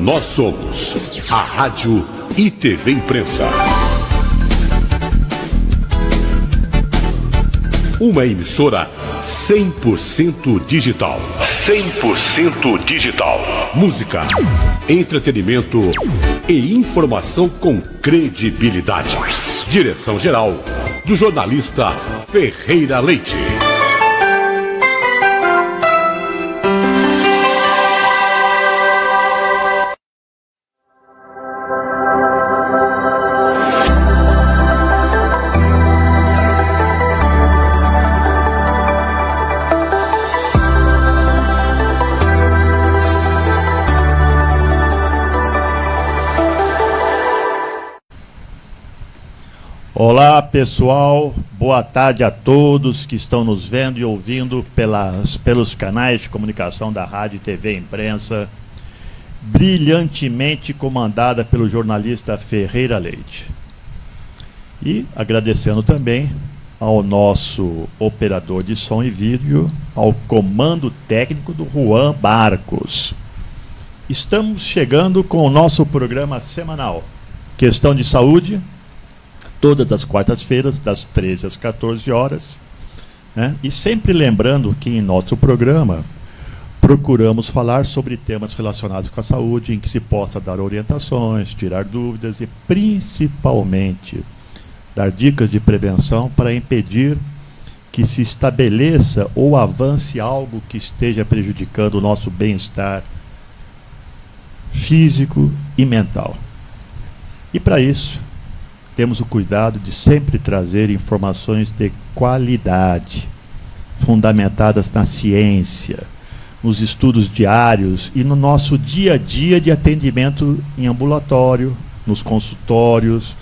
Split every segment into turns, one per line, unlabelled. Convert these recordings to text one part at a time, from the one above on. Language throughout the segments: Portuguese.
Nós somos a Rádio e TV Imprensa. Uma emissora 100% digital. 100% digital. Música, entretenimento e informação com credibilidade. Direção-geral do jornalista Ferreira Leite.
Olá pessoal, boa tarde a todos que estão nos vendo e ouvindo pelos canais de comunicação da Rádio e TV Imprensa, brilhantemente comandada pelo jornalista Ferreira Leite. E agradecendo também ao nosso operador de som e vídeo, ao comando técnico do Juan Barcos. Estamos chegando com o nosso programa semanal, Questão de Saúde, todas as quartas-feiras, das 13 às 14 horas. Né? E sempre lembrando que em nosso programa procuramos falar sobre temas relacionados com a saúde, em que se possa dar orientações, tirar dúvidas e principalmente dar dicas de prevenção para impedir que se estabeleça ou avance algo que esteja prejudicando o nosso bem-estar físico e mental. E para isso, temos o cuidado de sempre trazer informações de qualidade, fundamentadas na ciência, nos estudos diários e no nosso dia a dia de atendimento em ambulatório, nos consultórios,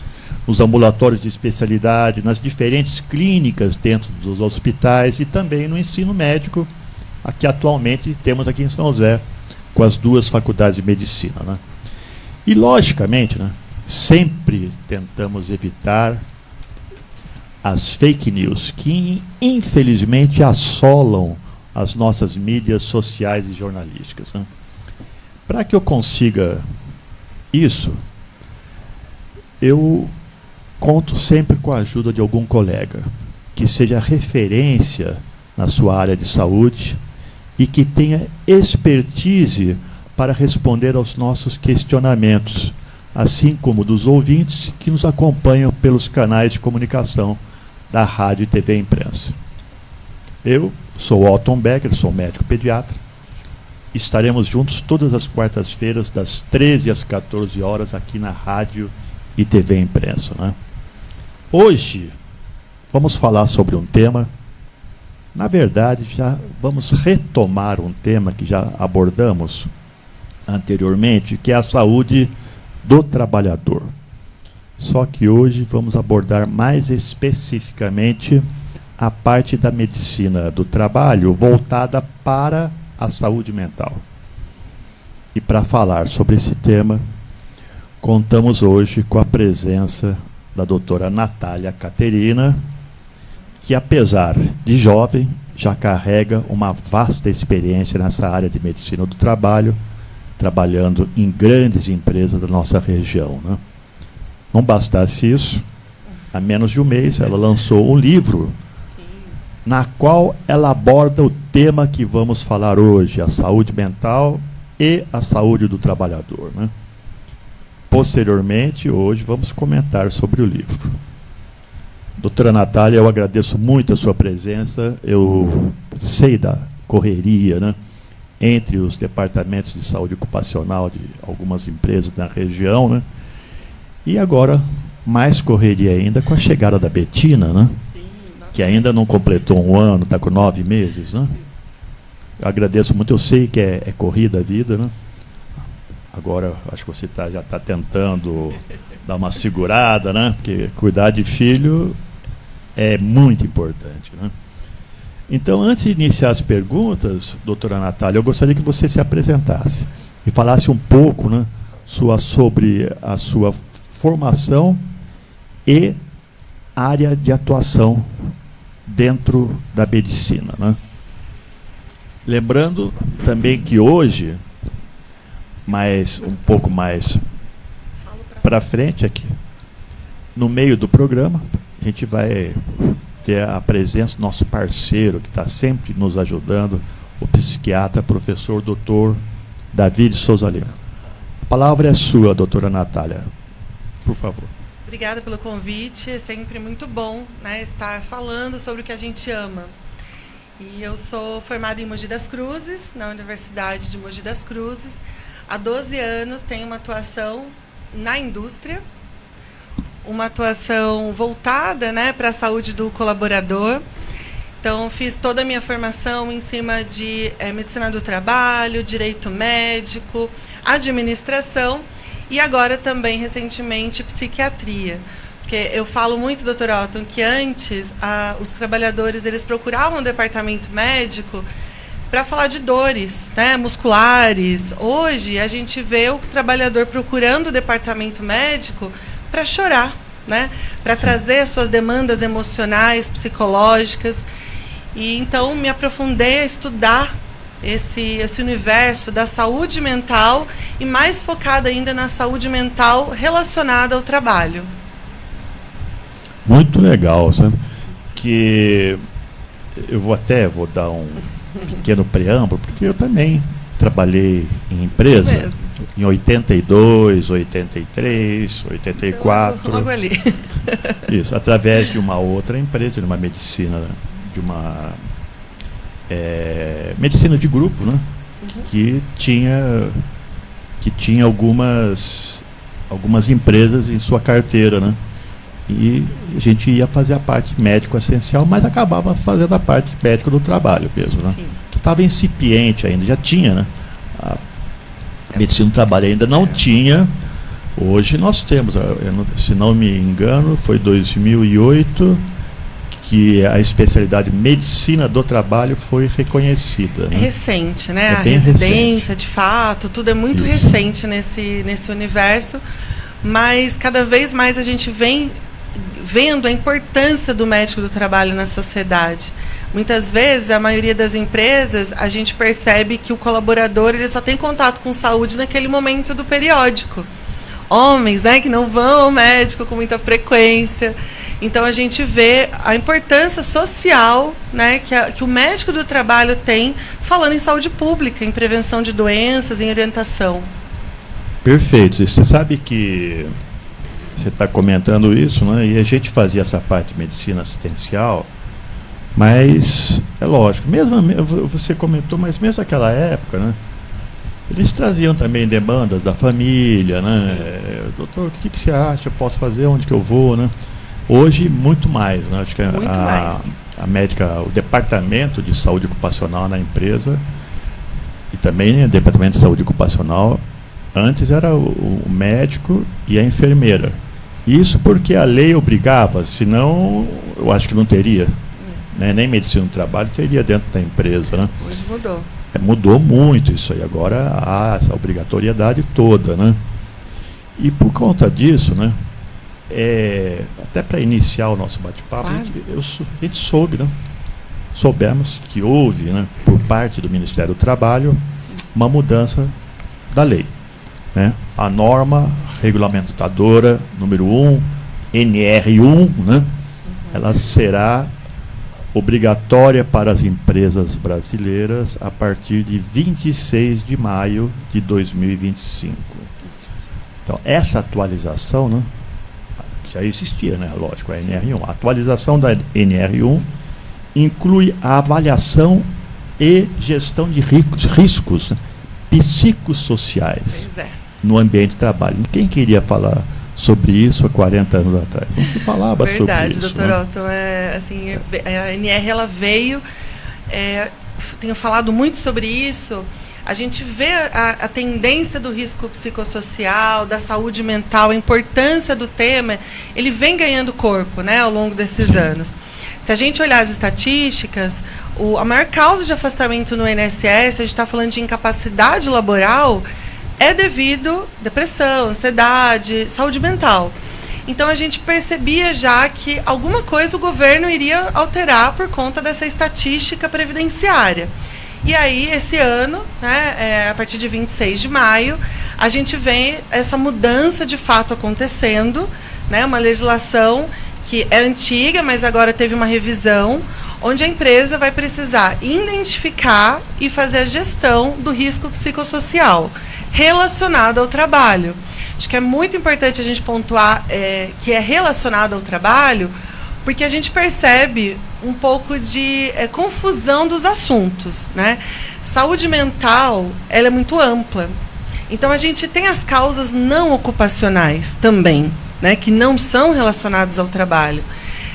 nos ambulatórios de especialidade, nas diferentes clínicas dentro dos hospitais e também no ensino médico, que atualmente temos aqui em São José, com as duas faculdades de medicina. Né? E, logicamente, né, sempre tentamos evitar as fake news que, infelizmente, assolam as nossas mídias sociais e jornalísticas. Né? Para que eu consiga isso, eu conto sempre com a ajuda de algum colega que seja referência na sua área de saúde e que tenha expertise para responder aos nossos questionamentos, assim como dos ouvintes que nos acompanham pelos canais de comunicação da Rádio e TV Imprensa. Eu sou Alton Becker, sou médico pediatra. Estaremos juntos todas as quartas-feiras, das 13 às 14 horas, aqui na Rádio e TV Imprensa. Né? Hoje, vamos falar sobre um tema, na verdade, já vamos retomar um tema que já abordamos anteriormente, que é a saúde do trabalhador. Só que hoje vamos abordar mais especificamente a parte da medicina do trabalho voltada para a saúde mental. E para falar sobre esse tema, contamos hoje com a presença da doutora Natália Caterina, que apesar de jovem, já carrega uma vasta experiência nessa área de medicina do trabalho, trabalhando em grandes empresas da nossa região. Né? Não bastasse isso, há menos de um mês ela lançou um livro na qual ela aborda o tema que vamos falar hoje, a saúde mental e a saúde do trabalhador. Né? Posteriormente, hoje, vamos comentar sobre o livro. Doutora Natália, eu agradeço muito a sua presença, eu sei da correria, né, entre os departamentos de saúde ocupacional de algumas empresas na região, né? E agora, mais correria ainda com a chegada da Betina, né? Que ainda não completou um ano, está com 9 meses, né? Eu agradeço muito, eu sei que é corrida a vida, né? Agora, acho que você já está tentando dar uma segurada, né? Porque cuidar de filho é muito importante, né? Então, antes de iniciar as perguntas, doutora Natália, eu gostaria que você se apresentasse e falasse um pouco, né, sobre a sua formação e área de atuação dentro da medicina. Né? Lembrando também que hoje um pouco mais para frente aqui, no meio do programa, a gente vai ter a presença do nosso parceiro, que está sempre nos ajudando, o psiquiatra, professor doutor Davi de Souza Lima. A palavra é sua, doutora Natália. Por favor.
Obrigada pelo convite. É sempre muito bom, né, estar falando sobre o que a gente ama. E eu sou formada em Mogi das Cruzes, na Universidade de Mogi das Cruzes. Há 12 anos tenho uma atuação na indústria, uma atuação voltada, né, para a saúde do colaborador. Então, fiz toda a minha formação em cima de medicina do trabalho, direito médico, administração e agora também, recentemente, psiquiatria. Porque eu falo muito, Dr. Otton, que antes os trabalhadores eles procuravam o departamento médico para falar de dores, né, musculares. Hoje, a gente vê o trabalhador procurando o departamento médico para chorar, né, para trazer suas demandas emocionais, psicológicas. E então me aprofundei a estudar esse universo da saúde mental e mais focada ainda na saúde mental relacionada ao trabalho.
Muito legal, sabe? Que eu vou dar um pequeno preâmbulo, porque eu também trabalhei em empresa em 82, 83, 84.
Então, logo ali.
Isso, através de uma outra empresa, de uma medicina, medicina de grupo, né? Que tinha algumas empresas em sua carteira, né? E a gente ia fazer a parte médico essencial, mas acabava fazendo a parte médico do trabalho mesmo, né?
Sim.
Que estava incipiente ainda, já tinha, né? A medicina do trabalho ainda não tinha. Hoje nós temos, se não me engano, foi 2008 que a especialidade medicina do trabalho foi reconhecida. Né?
É recente, né?
É
a
bem
residência,
recente.
de fato, tudo é muito
Isso.
recente nesse universo, mas cada vez mais a gente vem vendo a importância do médico do trabalho na sociedade. Muitas vezes, a maioria das empresas, a gente percebe que o colaborador ele só tem contato com saúde naquele momento do periódico. Homens, né, que não vão ao médico com muita frequência. Então, a gente vê a importância social, né, que o médico do trabalho tem falando em saúde pública, em prevenção de doenças, em orientação.
Perfeito. E você sabe que você está comentando isso, né? E a gente fazia essa parte de medicina assistencial, mas é lógico, mesmo você comentou, mas mesmo naquela época, né? Eles traziam também demandas da família, né? Doutor, o que você acha? Eu posso fazer? Onde que eu vou, né? Hoje, muito mais, né? Acho que a médica, o departamento de saúde ocupacional na empresa e também, né, o departamento de saúde ocupacional, antes era o médico e a enfermeira. Isso porque a lei obrigava, senão eu acho que não teria. Né? Nem medicina do trabalho teria dentro da empresa. Né?
Hoje mudou.
Mudou muito isso aí. Agora há essa obrigatoriedade toda. Né? E por conta disso, né, até para iniciar o nosso bate-papo,
Claro.
a gente soube, né? Soubemos que houve, né, por parte do Ministério do Trabalho, uma mudança da lei. Né? A norma regulamentadora número 1, NR1, né? Ela será obrigatória para as empresas brasileiras a partir de 26 de maio de 2025. Então, essa atualização, né, já existia, né, lógico, a NR1. A atualização da NR1 inclui a avaliação e gestão de riscos, né, psicossociais no ambiente de trabalho. Quem queria falar sobre isso há 40 anos atrás? Não se falava sobre isso.
Verdade, doutor
né?
Otton. A NR ela veio, tenho falado muito sobre isso. A gente vê a tendência do risco psicossocial, da saúde mental, a importância do tema, ele vem ganhando corpo, né, ao longo desses anos. Se a gente olhar as estatísticas, a maior causa de afastamento no INSS, a gente está falando de incapacidade laboral, é devido à depressão, ansiedade, saúde mental. Então, a gente percebia já que alguma coisa o governo iria alterar por conta dessa estatística previdenciária. E aí, esse ano, né, a partir de 26 de maio, a gente vê essa mudança de fato acontecendo, né, uma legislação que é antiga, mas agora teve uma revisão, onde a empresa vai precisar identificar e fazer a gestão do risco psicossocial relacionado ao trabalho. Acho que é muito importante a gente pontuar que é relacionado ao trabalho, porque a gente percebe um pouco de confusão dos assuntos, né? Saúde mental, ela é muito ampla. Então, a gente tem as causas não ocupacionais também, né? Que não são relacionadas ao trabalho.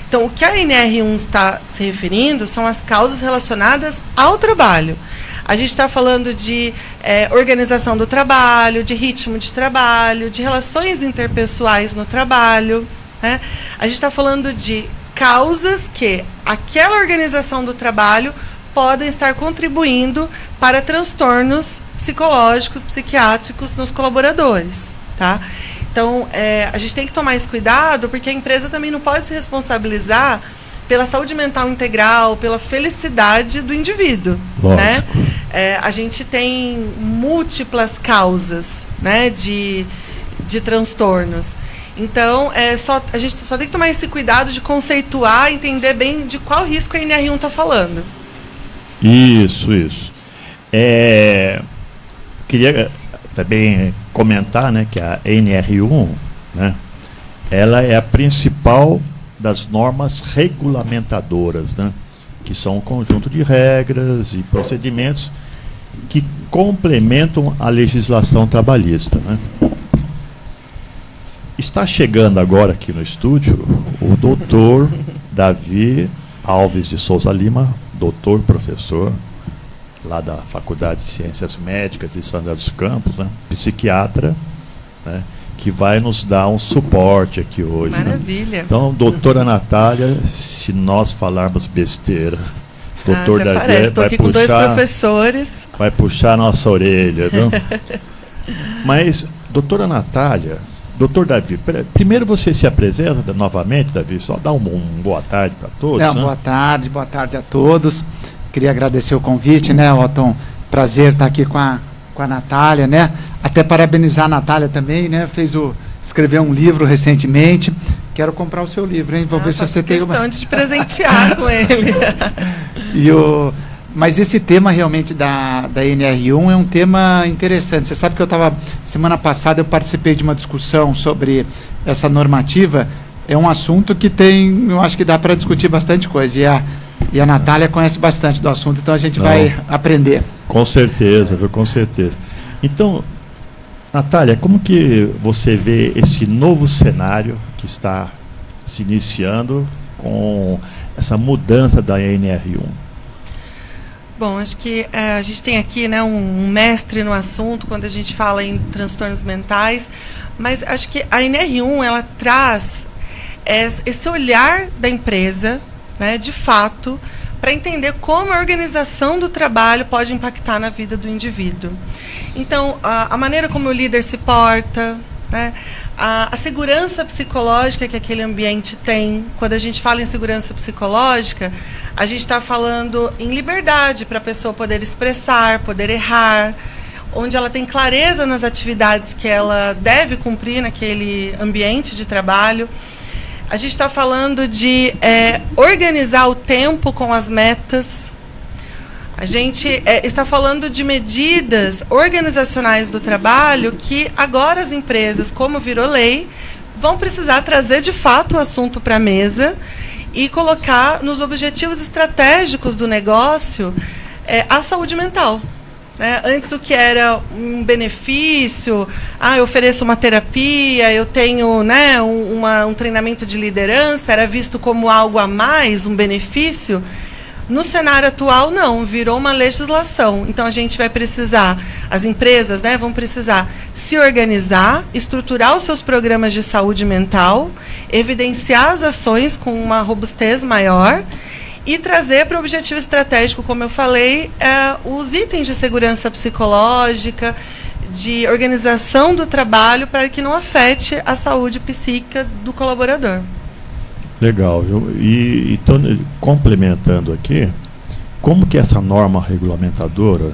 Então, o que a NR1 está se referindo são as causas relacionadas ao trabalho. A gente está falando de organização do trabalho, de ritmo de trabalho, de relações interpessoais no trabalho, né? A gente está falando de causas que aquela organização do trabalho podem estar contribuindo para transtornos psicológicos, psiquiátricos nos colaboradores, tá? Então, a gente tem que tomar esse cuidado, porque a empresa também não pode se responsabilizar pela saúde mental integral, pela felicidade do indivíduo, né? A gente tem múltiplas causas, né, de transtornos. Então, a gente só tem que tomar esse cuidado de conceituar, entender bem de qual risco a NR1 está falando.
Isso. Queria também comentar, né, que a NR1, né, ela é a principal das normas regulamentadoras, né, que são um conjunto de regras e procedimentos que complementam a legislação trabalhista, né. Está chegando agora aqui no estúdio o doutor Davi Alves de Souza Lima, doutor, professor, lá da Faculdade de Ciências Médicas de São José dos Campos, né, psiquiatra, né, que vai nos dar um suporte aqui hoje.
Maravilha.
Né? Então, doutora Natália, se nós falarmos besteira, doutor Davi
parece. Estou aqui com dois professores.
Vai puxar a nossa orelha, viu? Mas, doutora Natália, doutor Davi, primeiro você se apresenta novamente, Davi, só dá uma boa tarde para todos. Né?
Boa tarde a todos. Queria agradecer o convite, né, Otton? Prazer estar aqui com a Natália, né? Até parabenizar a Natália também, né? Escreveu um livro recentemente. Quero comprar o seu livro, hein? Vou ver se você tem uma.
Questão de te presentear com ele.
Mas esse tema realmente da NR1 é um tema interessante. Você sabe que semana passada eu participei de uma discussão sobre essa normativa. É um assunto que eu acho que dá para discutir bastante coisa. E a Natália conhece bastante do assunto, então a gente vai aprender.
Com certeza, com certeza. Então, Natália, como que você vê esse novo cenário que está se iniciando com essa mudança da NR1?
Bom, acho que a gente tem aqui, né, um mestre no assunto quando a gente fala em transtornos mentais, mas acho que a NR1 ela traz esse olhar da empresa, né, de fato, para entender como a organização do trabalho pode impactar na vida do indivíduo. Então, a maneira como o líder se porta, né, a segurança psicológica que aquele ambiente tem. Quando a gente fala em segurança psicológica, a gente está falando em liberdade para a pessoa poder expressar, poder errar, onde ela tem clareza nas atividades que ela deve cumprir naquele ambiente de trabalho. A gente está falando de organizar o tempo com as metas. A gente está falando de medidas organizacionais do trabalho que agora as empresas, como virou lei, vão precisar trazer de fato o assunto para a mesa e colocar nos objetivos estratégicos do negócio a saúde mental. Antes, o que era um benefício, eu ofereço uma terapia, eu tenho, né, um treinamento de liderança, era visto como algo a mais, um benefício. No cenário atual, não, virou uma legislação. Então, a gente vai precisar, as empresas, né, vão precisar se organizar, estruturar os seus programas de saúde mental, evidenciar as ações com uma robustez maior e trazer para o objetivo estratégico, como eu falei, os itens de segurança psicológica, de organização do trabalho, para que não afete a saúde psíquica do colaborador.
Legal, viu? E então, complementando aqui, como que essa norma regulamentadora,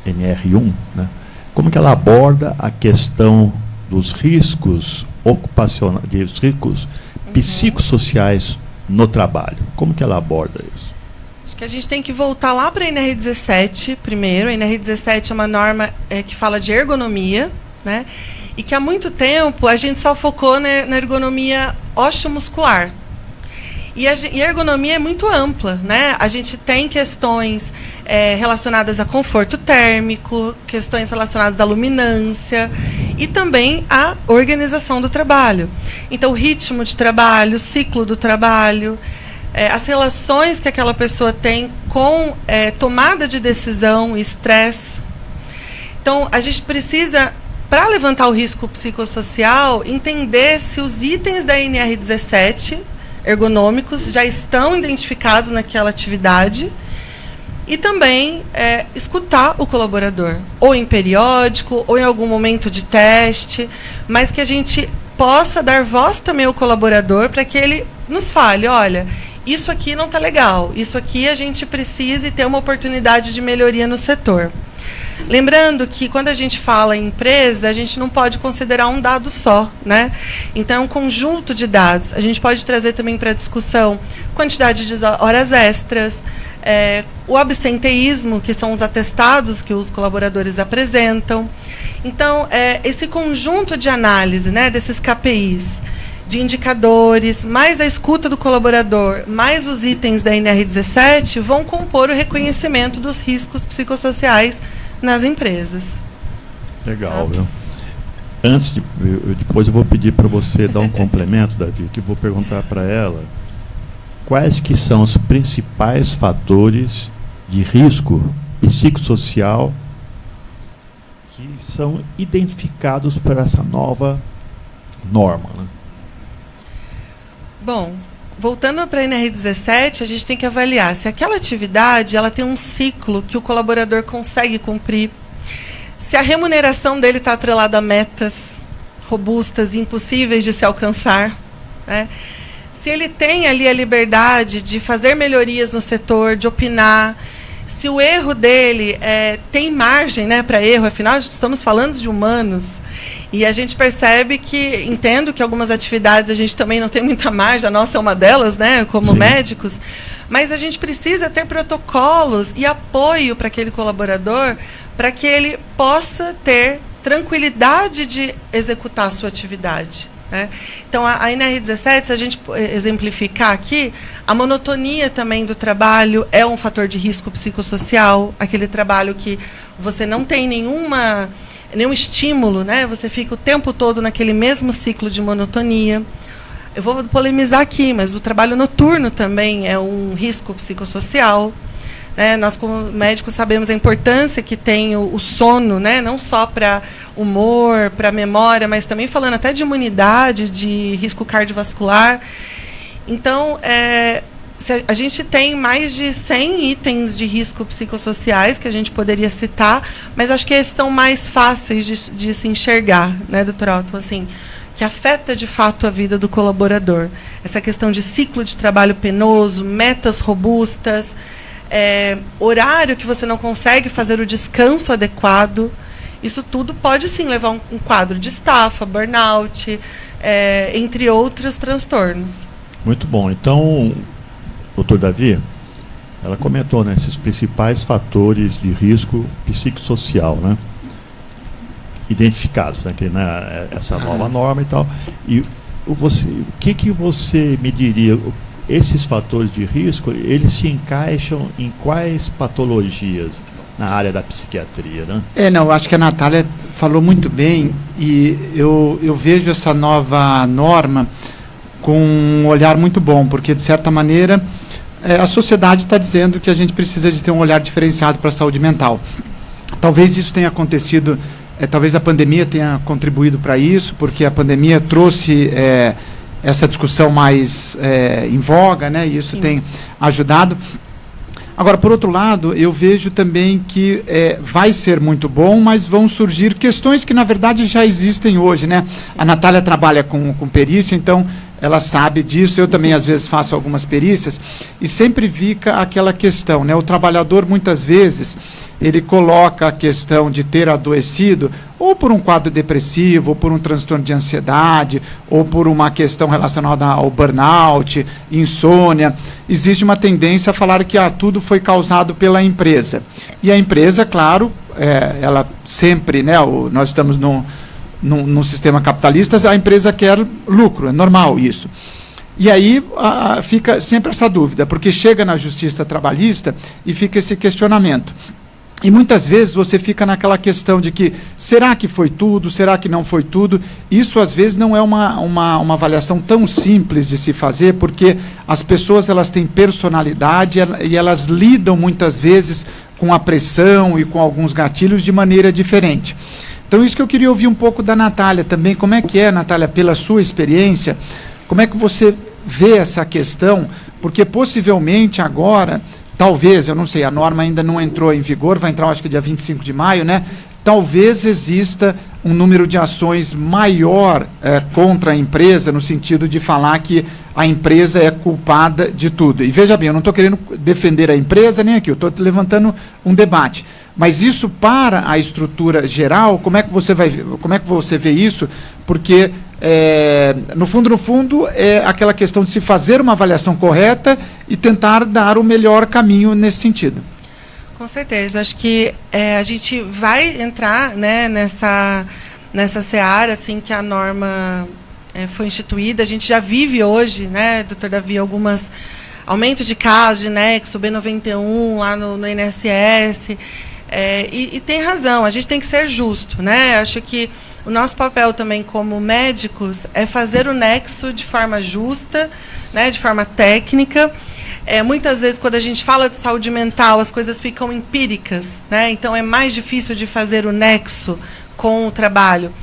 NR1, né, como que ela aborda a questão dos riscos ocupacionais, dos riscos psicossociais no trabalho? Como que ela aborda isso?
Acho que a gente tem que voltar lá para a NR17 primeiro. A NR17 é uma norma que fala de ergonomia, né? E que há muito tempo a gente só focou na ergonomia osteomuscular. E a ergonomia é muito ampla, né? A gente tem questões relacionadas a conforto térmico, questões relacionadas à luminância e também à organização do trabalho. Então, o ritmo de trabalho, o ciclo do trabalho, as relações que aquela pessoa tem com tomada de decisão, estresse. Então, a gente precisa, para levantar o risco psicossocial, entender se os itens da NR17 ergonômicos já estão identificados naquela atividade e também escutar o colaborador, ou em periódico, ou em algum momento de teste, mas que a gente possa dar voz também ao colaborador para que ele nos fale, olha, isso aqui não está legal, isso aqui a gente precisa ter uma oportunidade de melhoria no setor. Lembrando que quando a gente fala em empresa, a gente não pode considerar um dado só, né? Então, é um conjunto de dados. A gente pode trazer também para a discussão quantidade de horas extras, o absenteísmo, que são os atestados que os colaboradores apresentam. Então, esse conjunto de análise, né, desses KPIs, de indicadores, mais a escuta do colaborador, mais os itens da NR17, vão compor o reconhecimento dos riscos psicossociais nas empresas.
Legal, viu? Depois eu vou pedir para você dar um complemento, Davi, que eu vou perguntar para ela quais que são os principais fatores de risco psicossocial que são identificados por essa nova norma, né?
Bom, voltando para a NR17, a gente tem que avaliar se aquela atividade ela tem um ciclo que o colaborador consegue cumprir, se a remuneração dele está atrelada a metas robustas e impossíveis de se alcançar, né? Se ele tem ali a liberdade de fazer melhorias no setor, de opinar, se o erro dele tem margem, né, para erro, afinal estamos falando de humanos. E a gente percebe que, entendo que algumas atividades a gente também não tem muita margem, a nossa é uma delas, né, como médicos, mas a gente precisa ter protocolos e apoio para aquele colaborador, para que ele possa ter tranquilidade de executar a sua atividade, né? Então, a NR17, se a gente exemplificar aqui, a monotonia também do trabalho é um fator de risco psicossocial, aquele trabalho que você não tem nenhum estímulo, né? Você fica o tempo todo naquele mesmo ciclo de monotonia. Eu vou polemizar aqui, mas o trabalho noturno também é um risco psicossocial, né? Nós, como médicos, sabemos a importância que tem o sono, né? Não só para humor, para memória, mas também falando até de imunidade, de risco cardiovascular. Então, a gente tem mais de 100 itens de risco psicossociais que a gente poderia citar, mas acho que esses são mais fáceis de se enxergar, né, doutor Otto? Assim, que afeta de fato a vida do colaborador. Essa questão de ciclo de trabalho penoso, metas robustas, horário que você não consegue fazer o descanso adequado. Isso tudo pode sim levar a um quadro de estafa, burnout, entre outros transtornos.
Muito bom. Então, doutor Davi, ela comentou, né, esses principais fatores de risco psicossocial, né, identificados, né, essa nova norma e tal. E o que você me diria? Esses fatores de risco, eles se encaixam em quais patologias na área da psiquiatria, né?
Não, acho que a Natália falou muito bem e eu vejo essa nova norma com um olhar muito bom, porque, de certa maneira, a sociedade está dizendo que a gente precisa de ter um olhar diferenciado para a saúde mental. Talvez isso tenha acontecido, talvez a pandemia tenha contribuído para isso, porque a pandemia trouxe essa discussão mais em voga, né? E isso tem ajudado. Agora, por outro lado, eu vejo também que vai ser muito bom, mas vão surgir questões que, na verdade, já existem hoje, né? A Natália trabalha com perícia, então ela sabe disso. Eu também, às vezes, faço algumas perícias e sempre fica aquela questão, né? O trabalhador, muitas vezes, ele coloca a questão de ter adoecido ou por um quadro depressivo, ou por um transtorno de ansiedade, ou por uma questão relacionada ao burnout, insônia. Existe uma tendência a falar que tudo foi causado pela empresa. E a empresa, claro, ela sempre, né? Nós estamos num sistema capitalista, a empresa quer lucro, é normal isso. E aí fica sempre essa dúvida, porque chega na justiça trabalhista e fica esse questionamento. E muitas vezes você fica naquela questão de que, será que foi tudo, será que não foi tudo? Isso às vezes não é uma avaliação tão simples de se fazer, porque as pessoas elas têm personalidade e elas lidam muitas vezes com a pressão e com alguns gatilhos de maneira diferente. Então, isso que eu queria ouvir um pouco da Natália também. Como é que é, Natália, pela sua experiência, como é que você vê essa questão? Porque possivelmente agora, talvez, eu não sei, a norma ainda não entrou em vigor, vai entrar acho que dia 25 de maio, né? Talvez exista um número de ações maior contra a empresa, no sentido de falar que a empresa é culpada de tudo. E veja bem, eu não estou querendo defender a empresa nem aqui, eu estou levantando um debate. Mas isso para a estrutura geral, como é que você vê isso? Porque, no fundo, é aquela questão de se fazer uma avaliação correta e tentar dar o melhor caminho nesse sentido.
Com certeza, acho que a gente vai entrar, né, nessa seara assim, que a norma foi instituída. A gente já vive hoje, né, doutor Davi, algumas aumento de casos de nexo, B91 lá no INSS, e tem razão, a gente tem que ser justo, né? Acho que o nosso papel também como médicos é fazer o nexo de forma justa, né, de forma técnica. Muitas vezes, quando a gente fala de saúde mental, as coisas ficam empíricas, né? Então é mais difícil de fazer o nexo com o trabalho.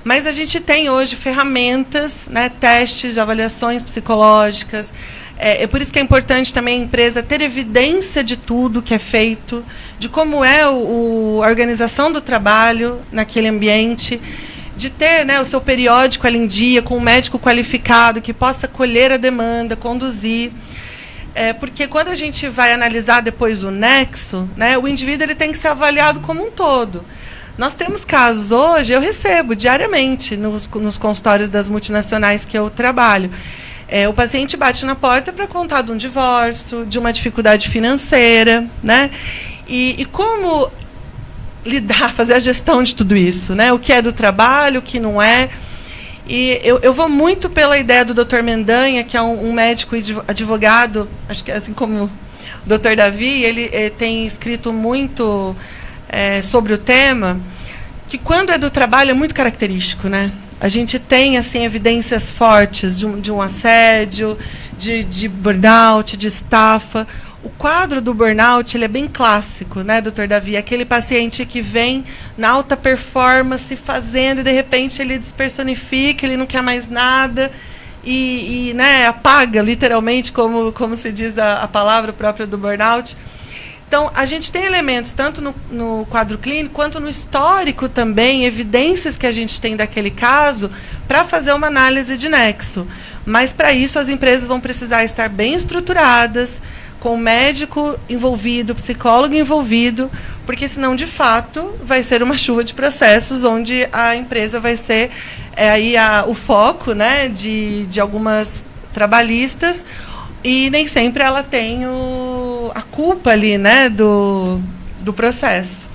Mas a gente tem hoje ferramentas, né, testes, avaliações psicológicas. É por isso que é importante também a empresa ter evidência de tudo que é feito, de como é a organização do trabalho naquele ambiente, de ter, né, o seu periódico ali em dia, com um médico qualificado que possa colher a demanda, conduzir. Porque quando a gente vai analisar depois o nexo, né, o indivíduo ele tem que ser avaliado como um todo. Nós temos casos hoje, eu recebo diariamente nos consultórios das multinacionais que eu trabalho. O paciente bate na porta para contar de um divórcio, de uma dificuldade financeira, né? E como lidar, fazer a gestão de tudo isso, né? O que é do trabalho, o que não é. E eu vou muito pela ideia do Dr. Mendanha, que é um médico e advogado, acho que assim como o Dr. Davi, ele tem escrito muito sobre o tema, que quando é do trabalho é muito característico, né? A gente tem assim, evidências fortes de um assédio, de burnout, de estafa. O quadro do burnout ele é bem clássico, né, doutor Davi? Aquele paciente que vem na alta performance fazendo e de repente ele despersonifica, ele não quer mais nada e né, apaga literalmente, como se diz a palavra própria do burnout. Então, a gente tem elementos tanto no quadro clínico quanto no histórico também, evidências que a gente tem daquele caso para fazer uma análise de nexo. Mas para isso as empresas vão precisar estar bem estruturadas, com o médico envolvido, psicólogo envolvido, porque senão, de fato, vai ser uma chuva de processos onde a empresa vai ser aí o foco, né, de algumas trabalhistas, e nem sempre ela tem a culpa ali, né, do processo.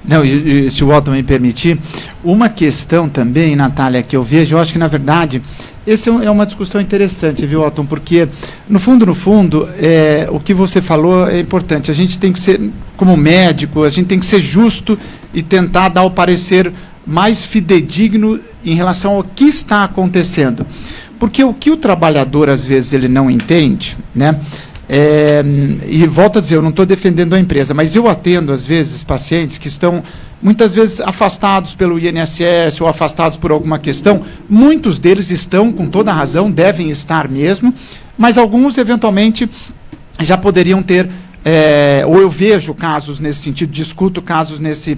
Não, e se o Walton me permitir, uma questão também, Natália, que eu vejo, eu acho que, na verdade, essa é uma discussão interessante, viu, Walton? Porque, no fundo, o que você falou é importante. A gente tem que ser, como médico, a gente tem que ser justo e tentar dar o parecer mais fidedigno em relação ao que está acontecendo. Porque o que o trabalhador, às vezes, ele não entende, né? E volto a dizer, eu não estou defendendo a empresa, mas eu atendo, às vezes, pacientes que estão, muitas vezes, afastados pelo INSS ou afastados por alguma questão. Muitos deles estão, com toda a razão, devem estar mesmo, mas alguns, eventualmente, já poderiam ter, ou eu vejo casos nesse sentido, discuto casos nesse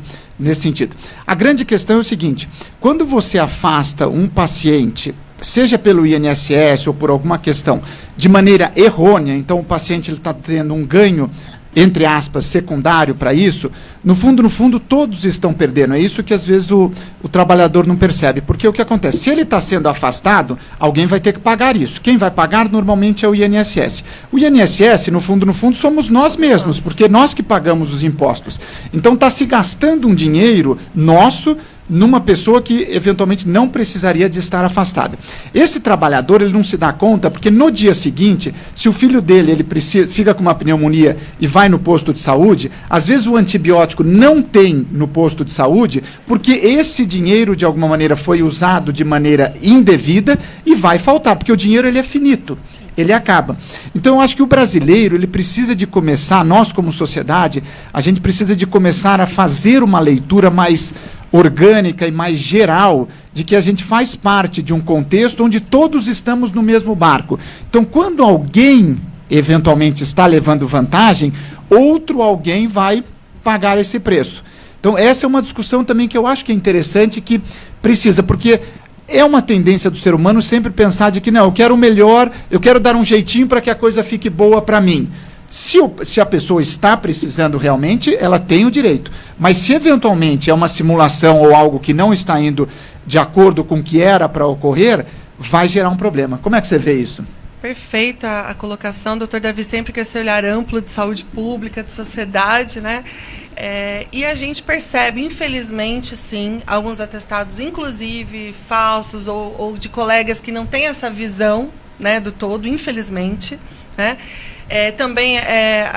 sentido. A grande questão é o seguinte: quando você afasta um paciente seja pelo INSS ou por alguma questão, de maneira errônea, então o paciente está tendo um ganho, entre aspas, secundário para isso, no fundo, todos estão perdendo. É isso que às vezes o trabalhador não percebe. Porque o que acontece? Se ele está sendo afastado, alguém vai ter que pagar isso. Quem vai pagar normalmente é o INSS. O INSS, no fundo, somos nós mesmos, porque nós que pagamos os impostos. Então está se gastando um dinheiro nosso numa pessoa que eventualmente não precisaria de estar afastada. Esse trabalhador, ele não se dá conta, porque no dia seguinte, se o filho dele fica com uma pneumonia e vai no posto de saúde, às vezes o antibiótico não tem no posto de saúde, porque esse dinheiro, de alguma maneira, foi usado de maneira indevida e vai faltar, porque o dinheiro ele é finito. Ele acaba. Então, eu acho que o brasileiro, ele precisa de começar, nós como sociedade, a gente precisa de começar a fazer uma leitura mais orgânica e mais geral de que a gente faz parte de um contexto onde todos estamos no mesmo barco. Então, quando alguém eventualmente está levando vantagem, outro alguém vai pagar esse preço. Então, essa é uma discussão também que eu acho que é interessante, que precisa, porque é uma tendência do ser humano sempre pensar de que, não, eu quero o melhor, eu quero dar um jeitinho para que a coisa fique boa para mim. Se a pessoa está precisando realmente, ela tem o direito. Mas se eventualmente é uma simulação ou algo que não está indo de acordo com o que era para ocorrer, vai gerar um problema. Como é que você vê isso?
Perfeita a colocação, doutor Davi, sempre com esse olhar amplo de saúde pública, de sociedade, né? E a gente percebe, infelizmente, sim, alguns atestados, inclusive falsos, ou de colegas que não têm essa visão, né, do todo, infelizmente, né? Também,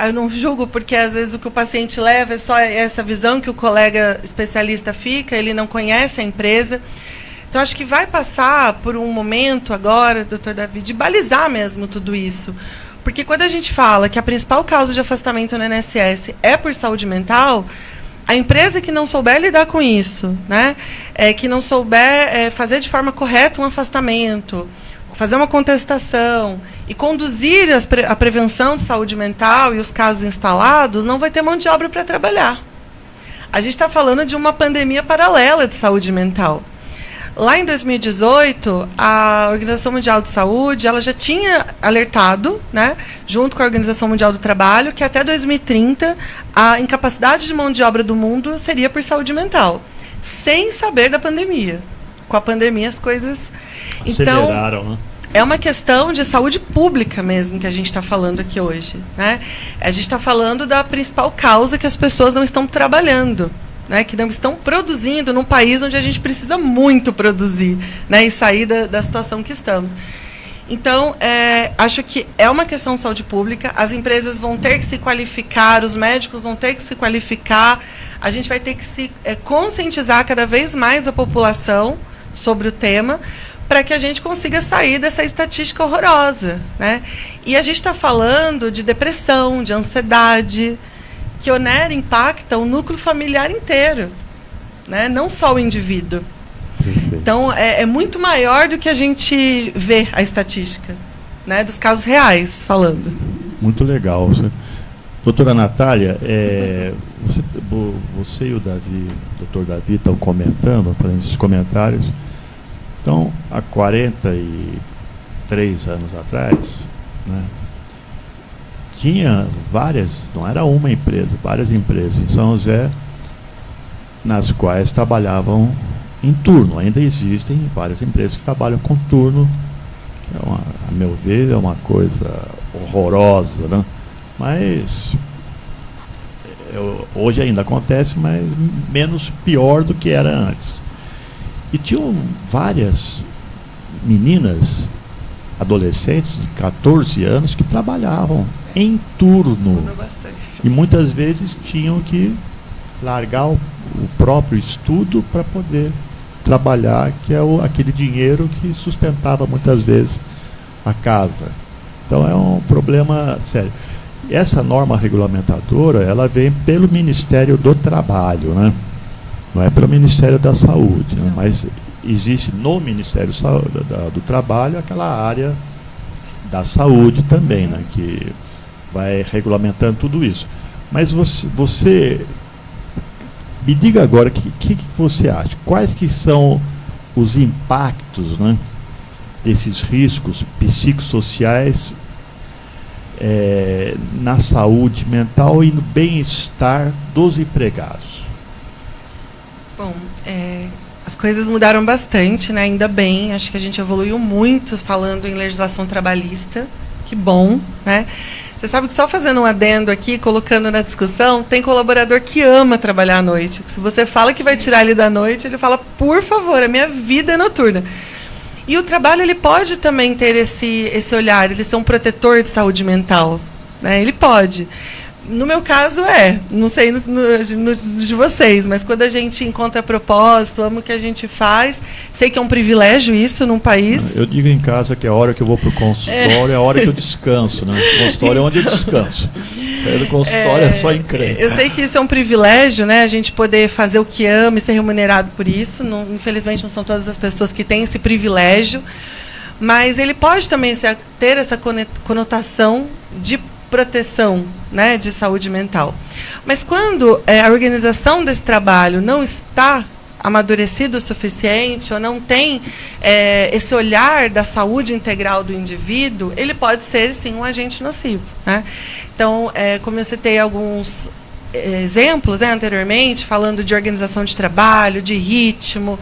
eu não julgo, porque às vezes o que o paciente leva é só essa visão que o colega especialista fica, ele não conhece a empresa. Então, acho que vai passar por um momento agora, doutor Davi, de balizar mesmo tudo isso. Porque quando a gente fala que a principal causa de afastamento no INSS é por saúde mental, a empresa que não souber lidar com isso, né, que não souber fazer de forma correta um afastamento, fazer uma contestação e conduzir a prevenção de saúde mental e os casos instalados, não vai ter mão de obra para trabalhar. A gente está falando de uma pandemia paralela de saúde mental. Lá em 2018, a Organização Mundial de Saúde, ela já tinha alertado, né, junto com a Organização Mundial do Trabalho, que até 2030 a incapacidade de mão de obra do mundo seria por saúde mental, sem saber da pandemia. Com a pandemia as coisas
aceleraram, então, né?
É uma questão de saúde pública mesmo que a gente está falando aqui hoje, né? A gente está falando da principal causa, que as pessoas não estão trabalhando, né, que não estão produzindo num país onde a gente precisa muito produzir, né, e sair da situação que estamos. Então, acho que é uma questão de saúde pública, as empresas vão ter que se qualificar, os médicos vão ter que se qualificar, a gente vai ter que se conscientizar cada vez mais a população sobre o tema, para que a gente consiga sair dessa estatística horrorosa, né? E a gente está falando de depressão, de ansiedade, que onera, impacta o núcleo familiar inteiro, né? Não só o indivíduo.
Perfeito.
Então, é muito maior do que a gente vê a estatística, né? Dos casos reais, falando.
Muito legal. Doutora Natália, você e o Davi, o doutor Davi, estão comentando, fazendo esses comentários. Então, há 43 anos atrás, né, tinha várias, não era uma empresa, várias empresas em São José, nas quais trabalhavam em turno. Ainda existem várias empresas que trabalham com turno, que a meu ver, é uma coisa horrorosa, né? Mas hoje ainda acontece, mas menos pior do que era antes. E tinham várias meninas, adolescentes de 14 anos, que trabalhavam em turno. E muitas vezes tinham que largar o próprio estudo para poder trabalhar, que é aquele dinheiro que sustentava muitas vezes a casa. Então é um problema sério. Essa norma regulamentadora, ela vem pelo Ministério do Trabalho, né? Não é pelo Ministério da Saúde, né? Mas existe no Ministério do Trabalho aquela área da saúde também, né? Que vai regulamentando tudo isso. Mas você me diga agora o que você acha? Quais que são os impactos, né, desses riscos psicossociais na saúde mental e no bem-estar dos empregados?
Bom, as coisas mudaram bastante, né? Ainda bem, acho que a gente evoluiu muito falando em legislação trabalhista, que bom, né? Você sabe que só fazendo um adendo aqui, colocando na discussão, tem colaborador que ama trabalhar à noite. Se você fala que vai tirar ele da noite, ele fala, por favor, a minha vida é noturna. E o trabalho, ele pode também ter esse olhar, ele ser um protetor de saúde mental, né? Ele pode. No meu caso, não sei de vocês, mas quando a gente encontra propósito, ama o que a gente faz, sei que é um privilégio isso num país.
Eu digo em casa que é a hora que eu vou para o consultório, é a hora que eu descanso, né? O consultório é onde eu descanso. Sair do consultório é só encrenca.
Eu sei que isso é um privilégio, né? A gente poder fazer o que ama e ser remunerado por isso. Não, infelizmente, não são todas as pessoas que têm esse privilégio, mas ele pode também ter essa conotação de proteção, né, de saúde mental. Mas quando a organização desse trabalho não está amadurecida o suficiente ou não tem esse olhar da saúde integral do indivíduo, ele pode ser, sim, um agente nocivo, né? Então, como eu citei alguns exemplos, né, anteriormente, falando de organização de trabalho, de ritmo,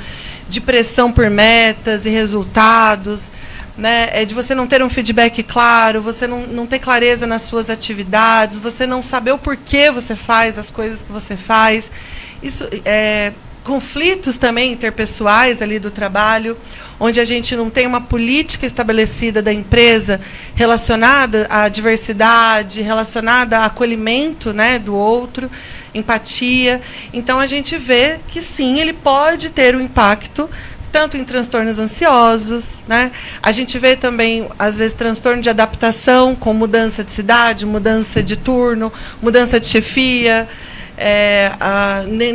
de pressão por metas e resultados, né, de você não ter um feedback claro, você não ter clareza nas suas atividades, você não saber o porquê você faz as coisas que você faz. Isso conflitos também interpessoais ali do trabalho, onde a gente não tem uma política estabelecida da empresa relacionada à diversidade, relacionada ao acolhimento, né, do outro, empatia. Então, a gente vê que, sim, ele pode ter um impacto tanto em transtornos ansiosos, né? A gente vê também, às vezes, transtorno de adaptação, com mudança de cidade, mudança de turno, mudança de chefia.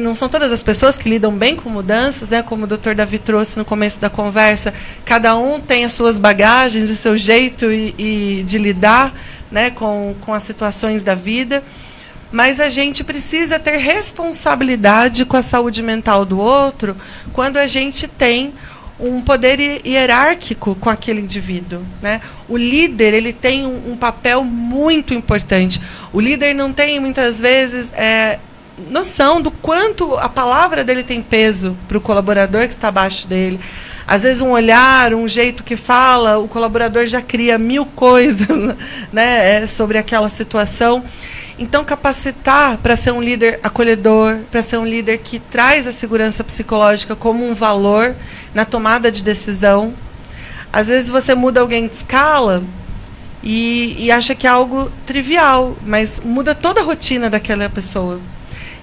Não são todas as pessoas que lidam bem com mudanças, né? Como o Dr. Davi trouxe no começo da conversa, cada um tem as suas bagagens e seu jeito de lidar, né, com as situações da vida. Mas a gente precisa ter responsabilidade com a saúde mental do outro quando a gente tem um poder hierárquico com aquele indivíduo, né? O líder, ele tem um papel muito importante. O líder não tem, muitas vezes, noção do quanto a palavra dele tem peso para o colaborador que está abaixo dele. Às vezes um olhar, um jeito que fala, o colaborador já cria 1000 coisas, né, sobre aquela situação. Então, capacitar para ser um líder acolhedor, para ser um líder que traz a segurança psicológica como um valor na tomada de decisão. Às vezes você muda alguém de escala e acha que é algo trivial, mas muda toda a rotina daquela pessoa.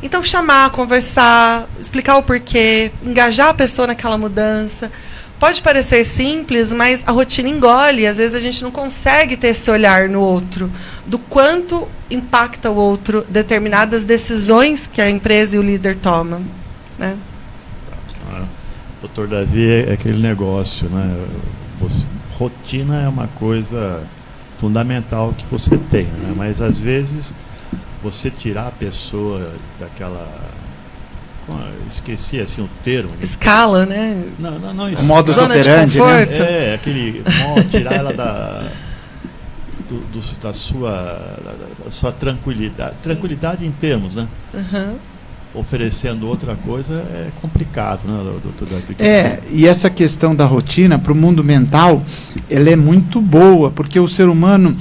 Então, chamar, conversar, explicar o porquê, engajar a pessoa naquela mudança. Pode parecer simples, mas a rotina engole. Às vezes a gente não consegue ter esse olhar no outro, do quanto impacta o outro determinadas decisões que a empresa e o líder tomam, né?
Doutor Davi, é aquele negócio, né? Rotina é uma coisa fundamental que você tem, né? Mas às vezes você tirar a pessoa daquela... Esqueci assim o termo.
Escala, né?
Não,
o modus operandi, né?
Aquele modo, tirar ela da sua tranquilidade. Tranquilidade em termos, né?
Uhum.
Oferecendo outra coisa é complicado, né, doutor Davi?
E essa questão da rotina para o mundo mental, ela é muito boa, porque o ser humano,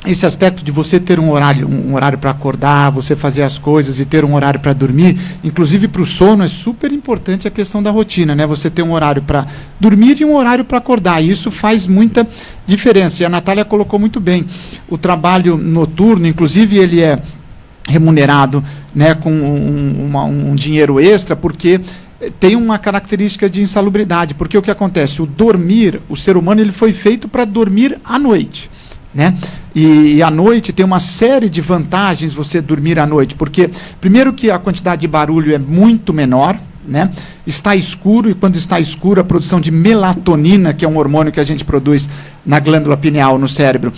esse aspecto de você ter um horário para acordar, você fazer as coisas e ter um horário para dormir, inclusive para o sono, é super importante a questão da rotina, né? Você ter um horário para dormir e um horário para acordar, e isso faz muita diferença. E a Natália colocou muito bem, o trabalho noturno, inclusive ele é remunerado, né, com um dinheiro extra, porque tem uma característica de insalubridade, porque o que acontece? O dormir, o ser humano, ele foi feito para dormir à noite, né? E à noite tem uma série de vantagens você dormir à noite, porque primeiro que a quantidade de barulho é muito menor, né? Está escuro, e quando está escuro a produção de melatonina, que é um hormônio que a gente produz na glândula pineal, no cérebro,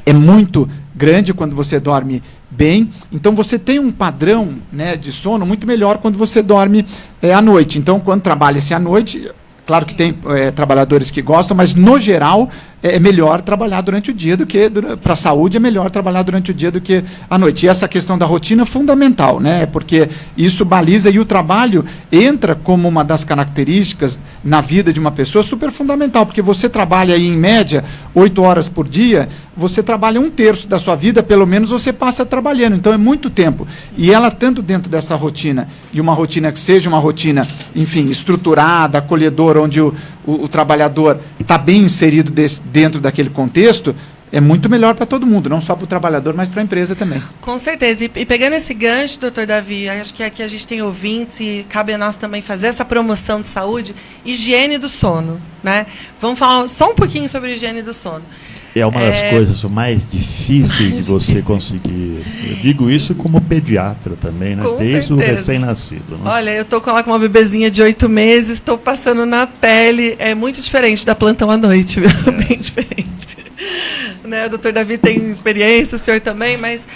é muito grande quando você dorme bem. Então você tem um padrão, né, de sono muito melhor quando você dorme à noite. Então quando trabalha-se à noite, Claro que tem trabalhadores que gostam, mas no geral é melhor trabalhar durante o dia do que para a saúde, é melhor trabalhar durante o dia do que à noite. E essa questão da rotina é fundamental, né? Porque isso baliza, e o trabalho entra como uma das características na vida de uma pessoa super fundamental, porque você trabalha aí em média 8 horas por dia, você trabalha 1/3 da sua vida, pelo menos você passa trabalhando, então é muito tempo. E ela estando dentro dessa rotina, e uma rotina que seja uma rotina, enfim, estruturada, acolhedora, onde o trabalhador está bem inserido dentro daquele contexto, é muito melhor para todo mundo, não só para o trabalhador, mas para a empresa também.
Com certeza. E pegando esse gancho, doutor Davi, acho que aqui a gente tem ouvintes e cabe a nós também fazer essa promoção de saúde, higiene do sono, né? Vamos falar só um pouquinho sobre higiene do sono.
É uma das coisas mais difíceis de você conseguir. Eu digo isso como pediatra também, né? Desde o recém-nascido. Né?
Olha, eu estou com uma bebezinha de 8 meses, estou passando na pele. É muito diferente da plantão à noite, viu? Bem diferente. Né? O doutor Davi tem experiência, o senhor também, mas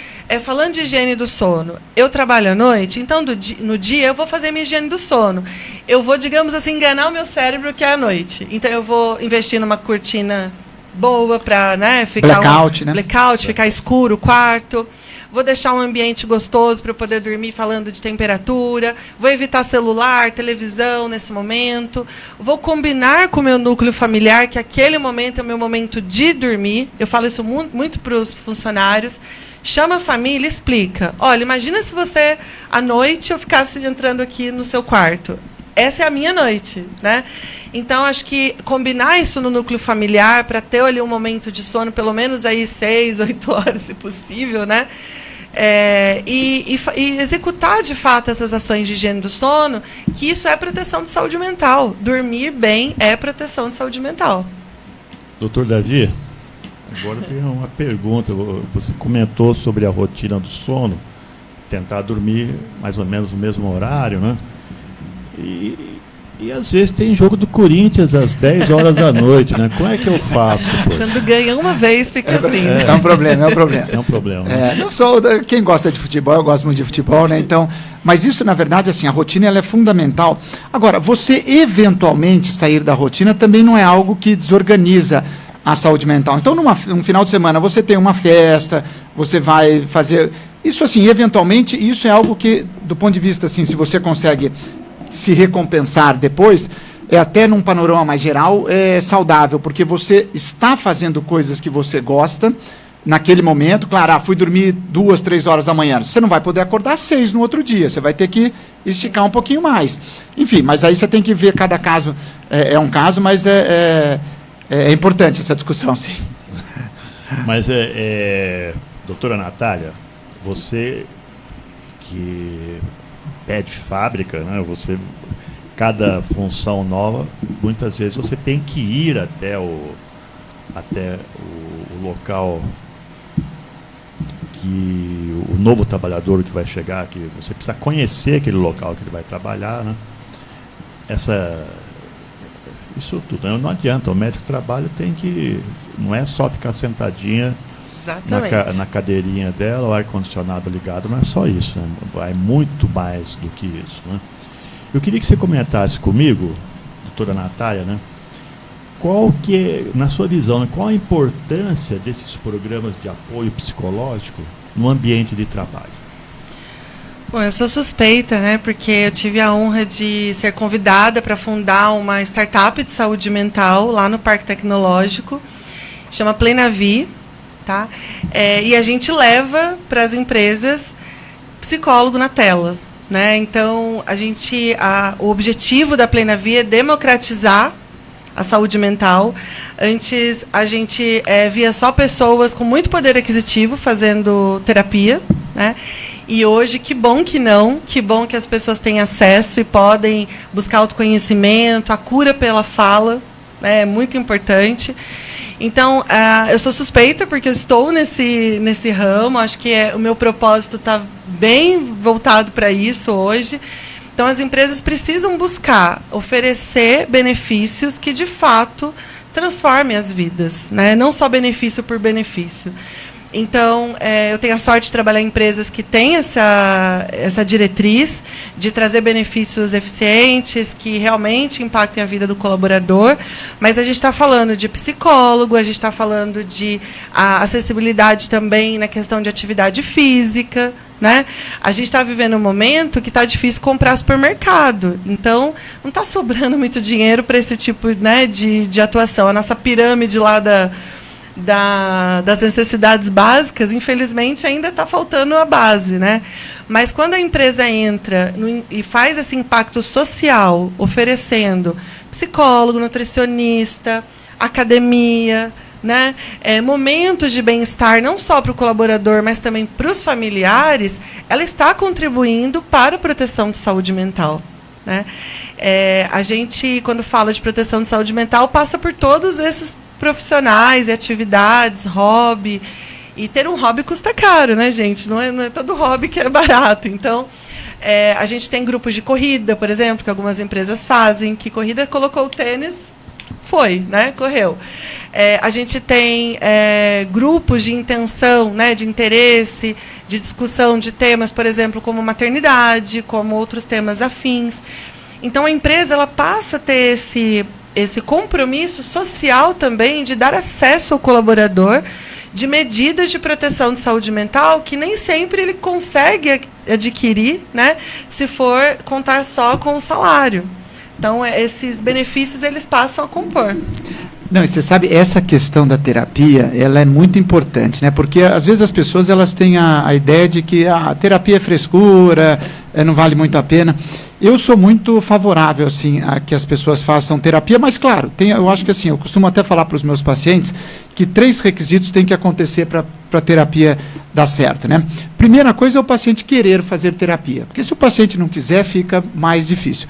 falando de higiene do sono, eu trabalho à noite, então no dia eu vou fazer minha higiene do sono. Eu vou, digamos assim, enganar o meu cérebro que é à noite. Então eu vou investir numa cortina boa para, né, ficar blackout, ficar escuro o quarto. Vou deixar um ambiente gostoso para eu poder dormir falando de temperatura. Vou evitar celular, televisão nesse momento. Vou combinar com o meu núcleo familiar que aquele momento é o meu momento de dormir. Eu falo isso muito para os funcionários. Chama a família e explica. Olha, imagina se você, à noite, eu ficasse entrando aqui no seu quarto. Essa é a minha noite, né? Então, acho que combinar isso no núcleo familiar para ter ali um momento de sono, pelo menos aí 6, 8 horas, se possível, né? E executar, de fato, essas ações de higiene do sono, que isso é proteção de saúde mental. Dormir bem é proteção de saúde mental.
Doutor Davi, agora eu tenho uma pergunta. Você comentou sobre a rotina do sono, tentar dormir mais ou menos no mesmo horário, né? E às vezes tem jogo do Corinthians às 10 horas da noite, né? Como é que eu faço? Poxa?
Quando ganha uma vez, fica assim. Né?
É um problema, é um problema.
É um problema.
Não sou quem gosta de futebol, eu gosto muito de futebol, né? Então, mas isso, na verdade, assim, a rotina ela é fundamental. Agora, você eventualmente sair da rotina também não é algo que desorganiza a saúde mental. Então, num final de semana, você tem uma festa, você vai fazer... Isso, assim, eventualmente, isso é algo que, do ponto de vista, assim, se você consegue se recompensar depois, até num panorama mais geral, é saudável, porque você está fazendo coisas que você gosta naquele momento. Claro, fui dormir 2, 3 horas da manhã. Você não vai poder acordar às 6 no outro dia, você vai ter que esticar um pouquinho mais. Enfim, mas aí você tem que ver, cada caso é um caso, mas é importante essa discussão, sim.
Mas, doutora Natália, você que é de fábrica, né? Cada função nova, muitas vezes você tem que ir até o local que o novo trabalhador que vai chegar, que você precisa conhecer aquele local que ele vai trabalhar, né? Isso tudo, né? Não adianta, o médico de trabalho não é só ficar sentadinha na cadeirinha dela, o ar-condicionado ligado, não é só isso, né? É muito mais do que isso, né? Eu queria que você comentasse comigo, doutora Natália, né? Na sua visão, né, qual a importância desses programas de apoio psicológico no ambiente de trabalho?
Bom, eu sou suspeita, né? Porque eu tive a honra de ser convidada para fundar uma startup de saúde mental lá no Parque Tecnológico, chama Plenavi. Tá? E a gente leva para as empresas psicólogo na tela, né? Então, o objetivo da Plenavi é democratizar a saúde mental. Antes, a gente via só pessoas com muito poder aquisitivo fazendo terapia, né? E hoje, que bom que as pessoas têm acesso e podem buscar autoconhecimento, a cura pela fala, né? É muito importante. Então, eu sou suspeita porque eu estou nesse ramo, acho que o meu propósito está bem voltado para isso hoje. Então, as empresas precisam buscar oferecer benefícios que, de fato, transformem as vidas, né? Não só benefício por benefício. Então, eu tenho a sorte de trabalhar em empresas que têm essa diretriz de trazer benefícios eficientes, que realmente impactem a vida do colaborador, mas a gente está falando de psicólogo, a gente está falando de acessibilidade também na questão de atividade física, né? A gente está vivendo um momento que está difícil comprar supermercado, então não está sobrando muito dinheiro para esse tipo, né, de atuação. A nossa pirâmide lá das necessidades básicas, infelizmente, ainda está faltando a base, né? Mas quando a empresa entra e faz esse impacto social, oferecendo psicólogo, nutricionista, academia, né? Momentos de bem-estar, não só para o colaborador, mas também para os familiares, ela está contribuindo para a proteção de saúde mental, né? A gente, quando fala de proteção de saúde mental, passa por todos esses profissionais e atividades, hobby. E ter um hobby custa caro, né, gente? Não é todo hobby que é barato. Então, a gente tem grupos de corrida, por exemplo, que algumas empresas fazem, que corrida colocou o tênis, foi, né? Correu. A gente tem grupos de intenção, né, de interesse, de discussão de temas, por exemplo, como maternidade, como outros temas afins. Então, a empresa ela passa a ter esse compromisso social também de dar acesso ao colaborador de medidas de proteção de saúde mental que nem sempre ele consegue adquirir, né, se for contar só com o salário. Então, esses benefícios eles passam a compor.
Não, e você sabe, essa questão da terapia, ela é muito importante, né? Porque às vezes as pessoas elas têm a ideia de que a terapia é frescura, não vale muito a pena. Eu sou muito favorável, assim, a que as pessoas façam terapia, mas claro, eu acho que assim, eu costumo até falar para os meus pacientes que 3 requisitos têm que acontecer para a terapia dar certo, né? Primeira coisa é o paciente querer fazer terapia, porque se o paciente não quiser, fica mais difícil.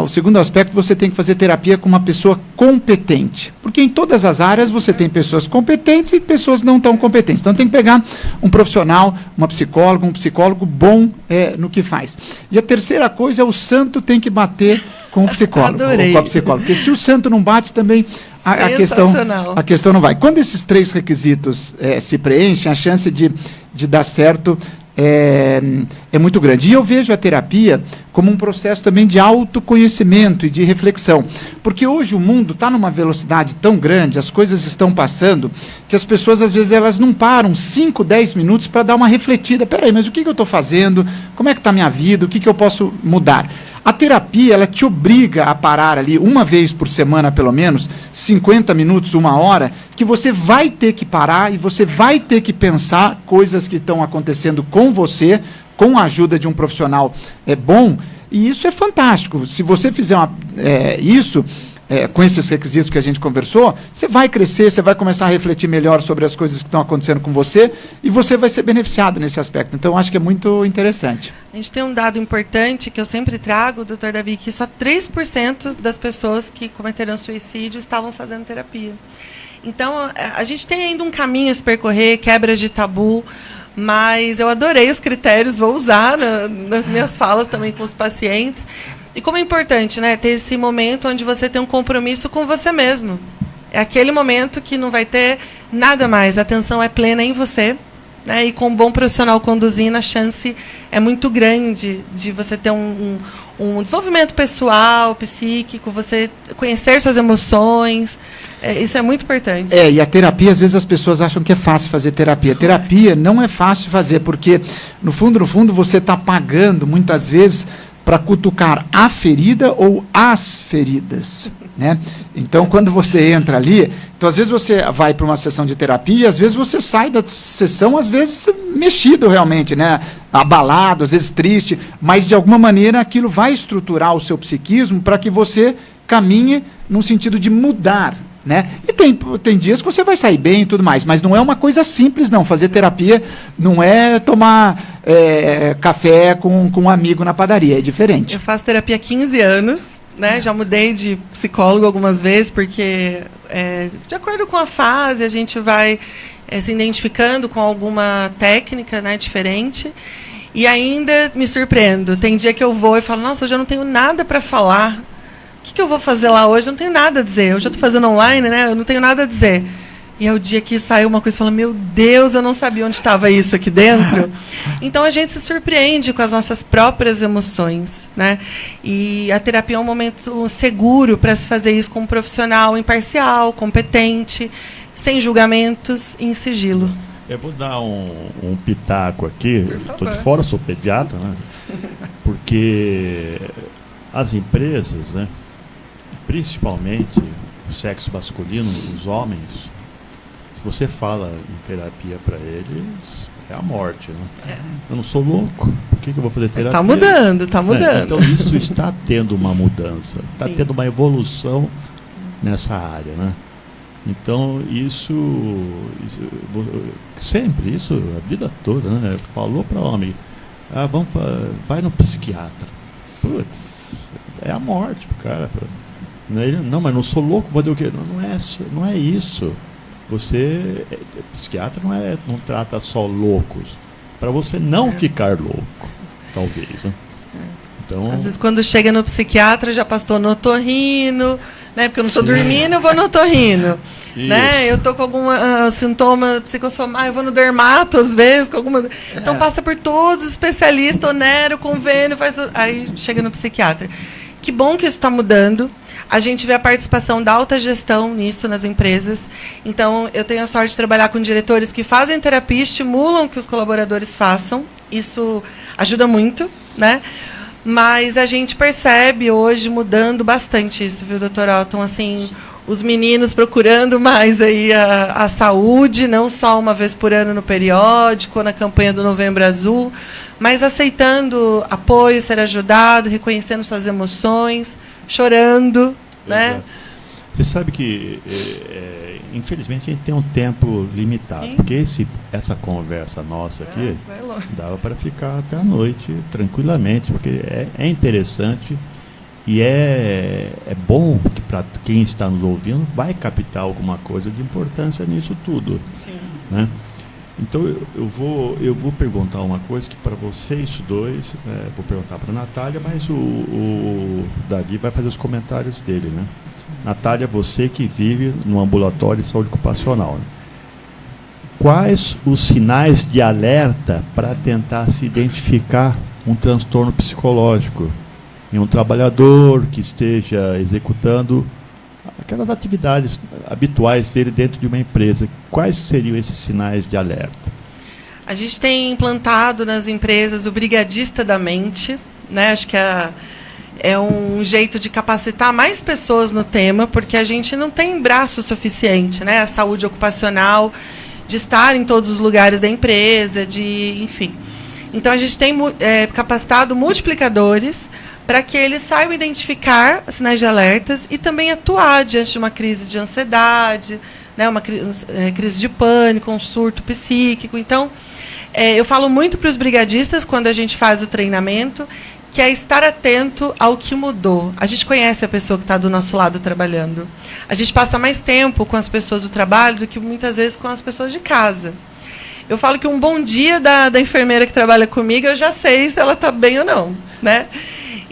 O segundo aspecto, você tem que fazer terapia com uma pessoa competente, porque em todas as áreas você tem pessoas competentes e pessoas não tão competentes. Então tem que pegar um profissional, uma psicóloga, um psicólogo bom no que faz. E a terceira coisa é o santo tem que bater com o psicólogo, ou com a psicóloga, porque se o santo não bate também a questão não vai. Quando esses 3 requisitos se preenchem, a chance de dar certo é muito grande. E eu vejo a terapia como um processo também de autoconhecimento e de reflexão, porque hoje o mundo está numa velocidade tão grande, as coisas estão passando, que as pessoas às vezes elas não param 5, 10 minutos para dar uma refletida. Peraí, mas o que eu estou fazendo? Como é que está a minha vida? O que eu posso mudar? A terapia, ela te obriga a parar ali uma vez por semana, pelo menos, 50 minutos, 1 hora, que você vai ter que parar e você vai ter que pensar coisas que estão acontecendo com você, com a ajuda de um profissional bom, e isso é fantástico. Se você fizer isso, com esses requisitos que a gente conversou, você vai crescer, você vai começar a refletir melhor sobre as coisas que estão acontecendo com você e você vai ser beneficiado nesse aspecto. Então, acho que é muito interessante.
A gente tem um dado importante que eu sempre trago, doutor Davi, que só 3% das pessoas que cometeram suicídio estavam fazendo terapia. Então, a gente tem ainda um caminho a se percorrer, quebras de tabu, mas eu adorei os critérios, vou usar nas minhas falas também com os pacientes. E como é importante, né, ter esse momento onde você tem um compromisso com você mesmo. É aquele momento que não vai ter nada mais, a atenção é plena em você, né, e com um bom profissional conduzindo, a chance é muito grande de você ter um desenvolvimento pessoal, psíquico, você conhecer suas emoções. Isso é muito importante.
E a terapia, às vezes as pessoas acham que é fácil fazer terapia. Terapia não é fácil fazer, porque no fundo você está pagando muitas vezes para cutucar a ferida ou as feridas, né? Então, quando você entra ali, então às vezes você vai para uma sessão de terapia, às vezes você sai da sessão, às vezes mexido realmente, né? Abalado, às vezes triste, mas de alguma maneira aquilo vai estruturar o seu psiquismo para que você caminhe no sentido de mudar, né? E tem dias que você vai sair bem e tudo mais, mas não é uma coisa simples, não. Fazer terapia não é tomar café com um amigo na padaria, é diferente.
Eu faço terapia há 15 anos, né? Já mudei de psicólogo algumas vezes, porque de acordo com a fase a gente vai se identificando com alguma técnica, né, diferente. E ainda me surpreendo. Tem dia que eu vou e falo, nossa, hoje eu não tenho nada para falar. O que eu vou fazer lá hoje? Eu não tenho nada a dizer. Hoje eu estou fazendo online, né? Eu não tenho nada a dizer. e é o dia que sai uma coisa e fala, meu Deus, eu não sabia onde estava isso aqui dentro. Então a gente se surpreende com as nossas próprias emoções, né? E a terapia é um momento seguro para se fazer isso com um profissional imparcial, competente, sem julgamentos e em sigilo.
Eu vou dar um pitaco aqui, estou de fora, sou pediatra, né? Porque as empresas, né, principalmente o sexo masculino, os homens, se você fala em terapia para eles, é a morte, né? Eu não sou louco, por que eu vou fazer terapia?
Está mudando, está mudando.
Então isso está tendo uma mudança, está
Sim.
tendo uma evolução nessa área, né? Então isso sempre, isso a vida toda, né? Falou para o homem, vai no psiquiatra. Putz, é a morte pro cara. Não, mas não sou louco, vou fazer o quê? Não é isso. Você, psiquiatra não trata só loucos, para você não ficar louco, talvez, né? Então,
às vezes quando chega no psiquiatra já passou no otorrino, né? Porque eu não estou dormindo, eu vou no otorrino. Né? Eu estou com algum sintoma psicossomático, eu vou no dermato às vezes, com alguma. Então passa por todos os especialistas, onero, convênio, aí chega no psiquiatra. Que bom que isso está mudando. A gente vê a participação da alta gestão nisso nas empresas. Então, eu tenho a sorte de trabalhar com diretores que fazem terapia, estimulam que os colaboradores façam. Isso ajuda muito, né? Mas a gente percebe hoje mudando bastante isso, viu, doutor Otton? Assim, os meninos procurando mais aí a saúde, não só uma vez por ano no periódico, ou na campanha do Novembro Azul, mas aceitando apoio, ser ajudado, reconhecendo suas emoções, chorando, né?
Você sabe que, infelizmente, a gente tem um tempo limitado. Sim. Porque essa conversa nossa aqui dava para ficar até a noite, tranquilamente, porque é interessante e é bom que para quem está nos ouvindo vai captar alguma coisa de importância nisso tudo. Sim. Né? Então, eu vou perguntar uma coisa que para vocês dois, vou perguntar para a Natália, mas o Davi vai fazer os comentários dele, né? Natália, você que vive no ambulatório de saúde ocupacional, né? Quais os sinais de alerta para tentar se identificar um transtorno psicológico em um trabalhador que esteja executando aquelas atividades habituais dele dentro de uma empresa? Quais seriam esses sinais de alerta?
A gente tem implantado nas empresas o brigadista da mente, né? Acho que é um jeito de capacitar mais pessoas no tema, porque a gente não tem braço suficiente, né? A saúde ocupacional, de estar em todos os lugares da empresa, enfim. Então, a gente tem capacitado multiplicadores para que eles saibam identificar sinais de alertas e também atuar diante de uma crise de ansiedade, né? Uma crise de pânico, um surto psíquico. Então, eu falo muito para os brigadistas, quando a gente faz o treinamento, que é estar atento ao que mudou. A gente conhece a pessoa que está do nosso lado trabalhando. A gente passa mais tempo com as pessoas do trabalho do que muitas vezes com as pessoas de casa. Eu falo que um bom dia da enfermeira que trabalha comigo, eu já sei se ela está bem ou não, né?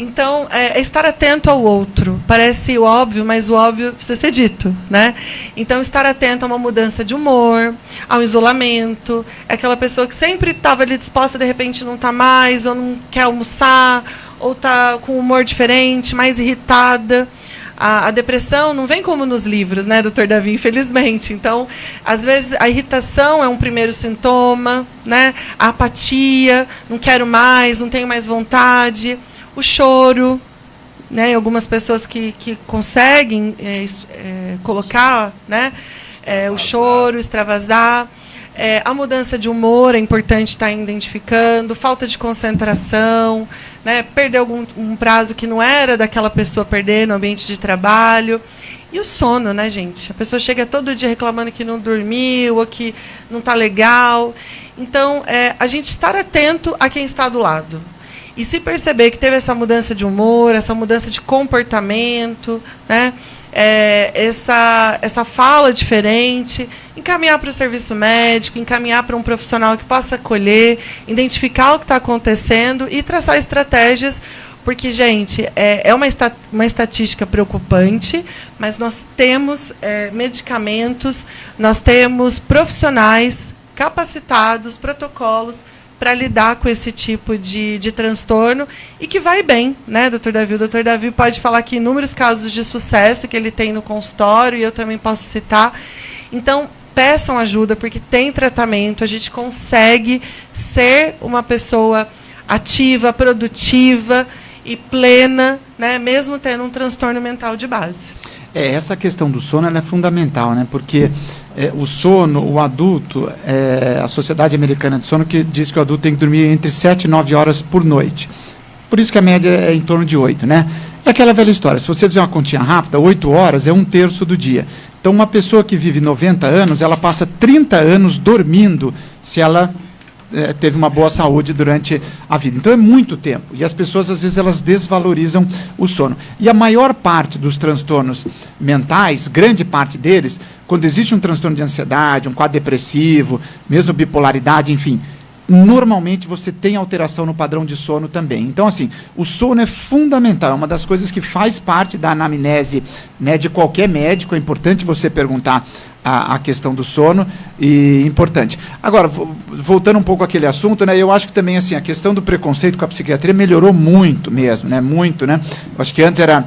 Então, é estar atento ao outro. Parece óbvio, mas o óbvio precisa ser dito, né? Então, estar atento a uma mudança de humor, ao isolamento. É aquela pessoa que sempre estava ali disposta, de repente não está mais, ou não quer almoçar, ou está com um humor diferente, mais irritada. A depressão não vem como nos livros, né, doutor Davi, infelizmente. Então, às vezes, a irritação é um primeiro sintoma, né? A apatia, não quero mais, não tenho mais vontade. O choro, né? Algumas pessoas que conseguem colocar, né? O choro, extravasar. A mudança de humor é importante estar identificando, falta de concentração, né? Perder um prazo que não era daquela pessoa perder no ambiente de trabalho. E o sono, né, gente? A pessoa chega todo dia reclamando que não dormiu, ou que não está legal. Então, a gente estar atento a quem está do lado. E se perceber que teve essa mudança de humor, essa mudança de comportamento, né? Essa fala diferente, encaminhar para o serviço médico, encaminhar para um profissional que possa acolher, identificar o que está acontecendo e traçar estratégias, porque, gente, é uma estatística preocupante, mas nós temos medicamentos, nós temos profissionais capacitados, protocolos para lidar com esse tipo de transtorno e que vai bem, né, doutor Davi? O doutor Davi pode falar aqui inúmeros casos de sucesso que ele tem no consultório e eu também posso citar. Então, peçam ajuda, porque tem tratamento, a gente consegue ser uma pessoa ativa, produtiva e plena, né, mesmo tendo um transtorno mental de base.
Essa questão do sono ela é fundamental, né? Porque o sono, o adulto, a Sociedade Americana de Sono que diz que o adulto tem que dormir entre 7 e 9 horas por noite. Por isso que a média é em torno de 8, né? É aquela velha história, se você fizer uma continha rápida, 8 horas é 1/3 do dia. Então, uma pessoa que vive 90 anos, ela passa 30 anos dormindo se ela teve uma boa saúde durante a vida. Então é muito tempo. E as pessoas, às vezes, elas desvalorizam o sono. E a maior parte dos transtornos mentais, grande parte deles, quando existe um transtorno de ansiedade, um quadro depressivo, mesmo bipolaridade, enfim, normalmente você tem alteração no padrão de sono também. Então, assim, o sono é fundamental, é uma das coisas que faz parte da anamnese, né, de qualquer médico. É importante você perguntar a questão do sono, e importante. Agora, voltando um pouco àquele assunto, né, eu acho que também, assim, a questão do preconceito com a psiquiatria melhorou muito mesmo, né, muito, né? Eu acho que antes era...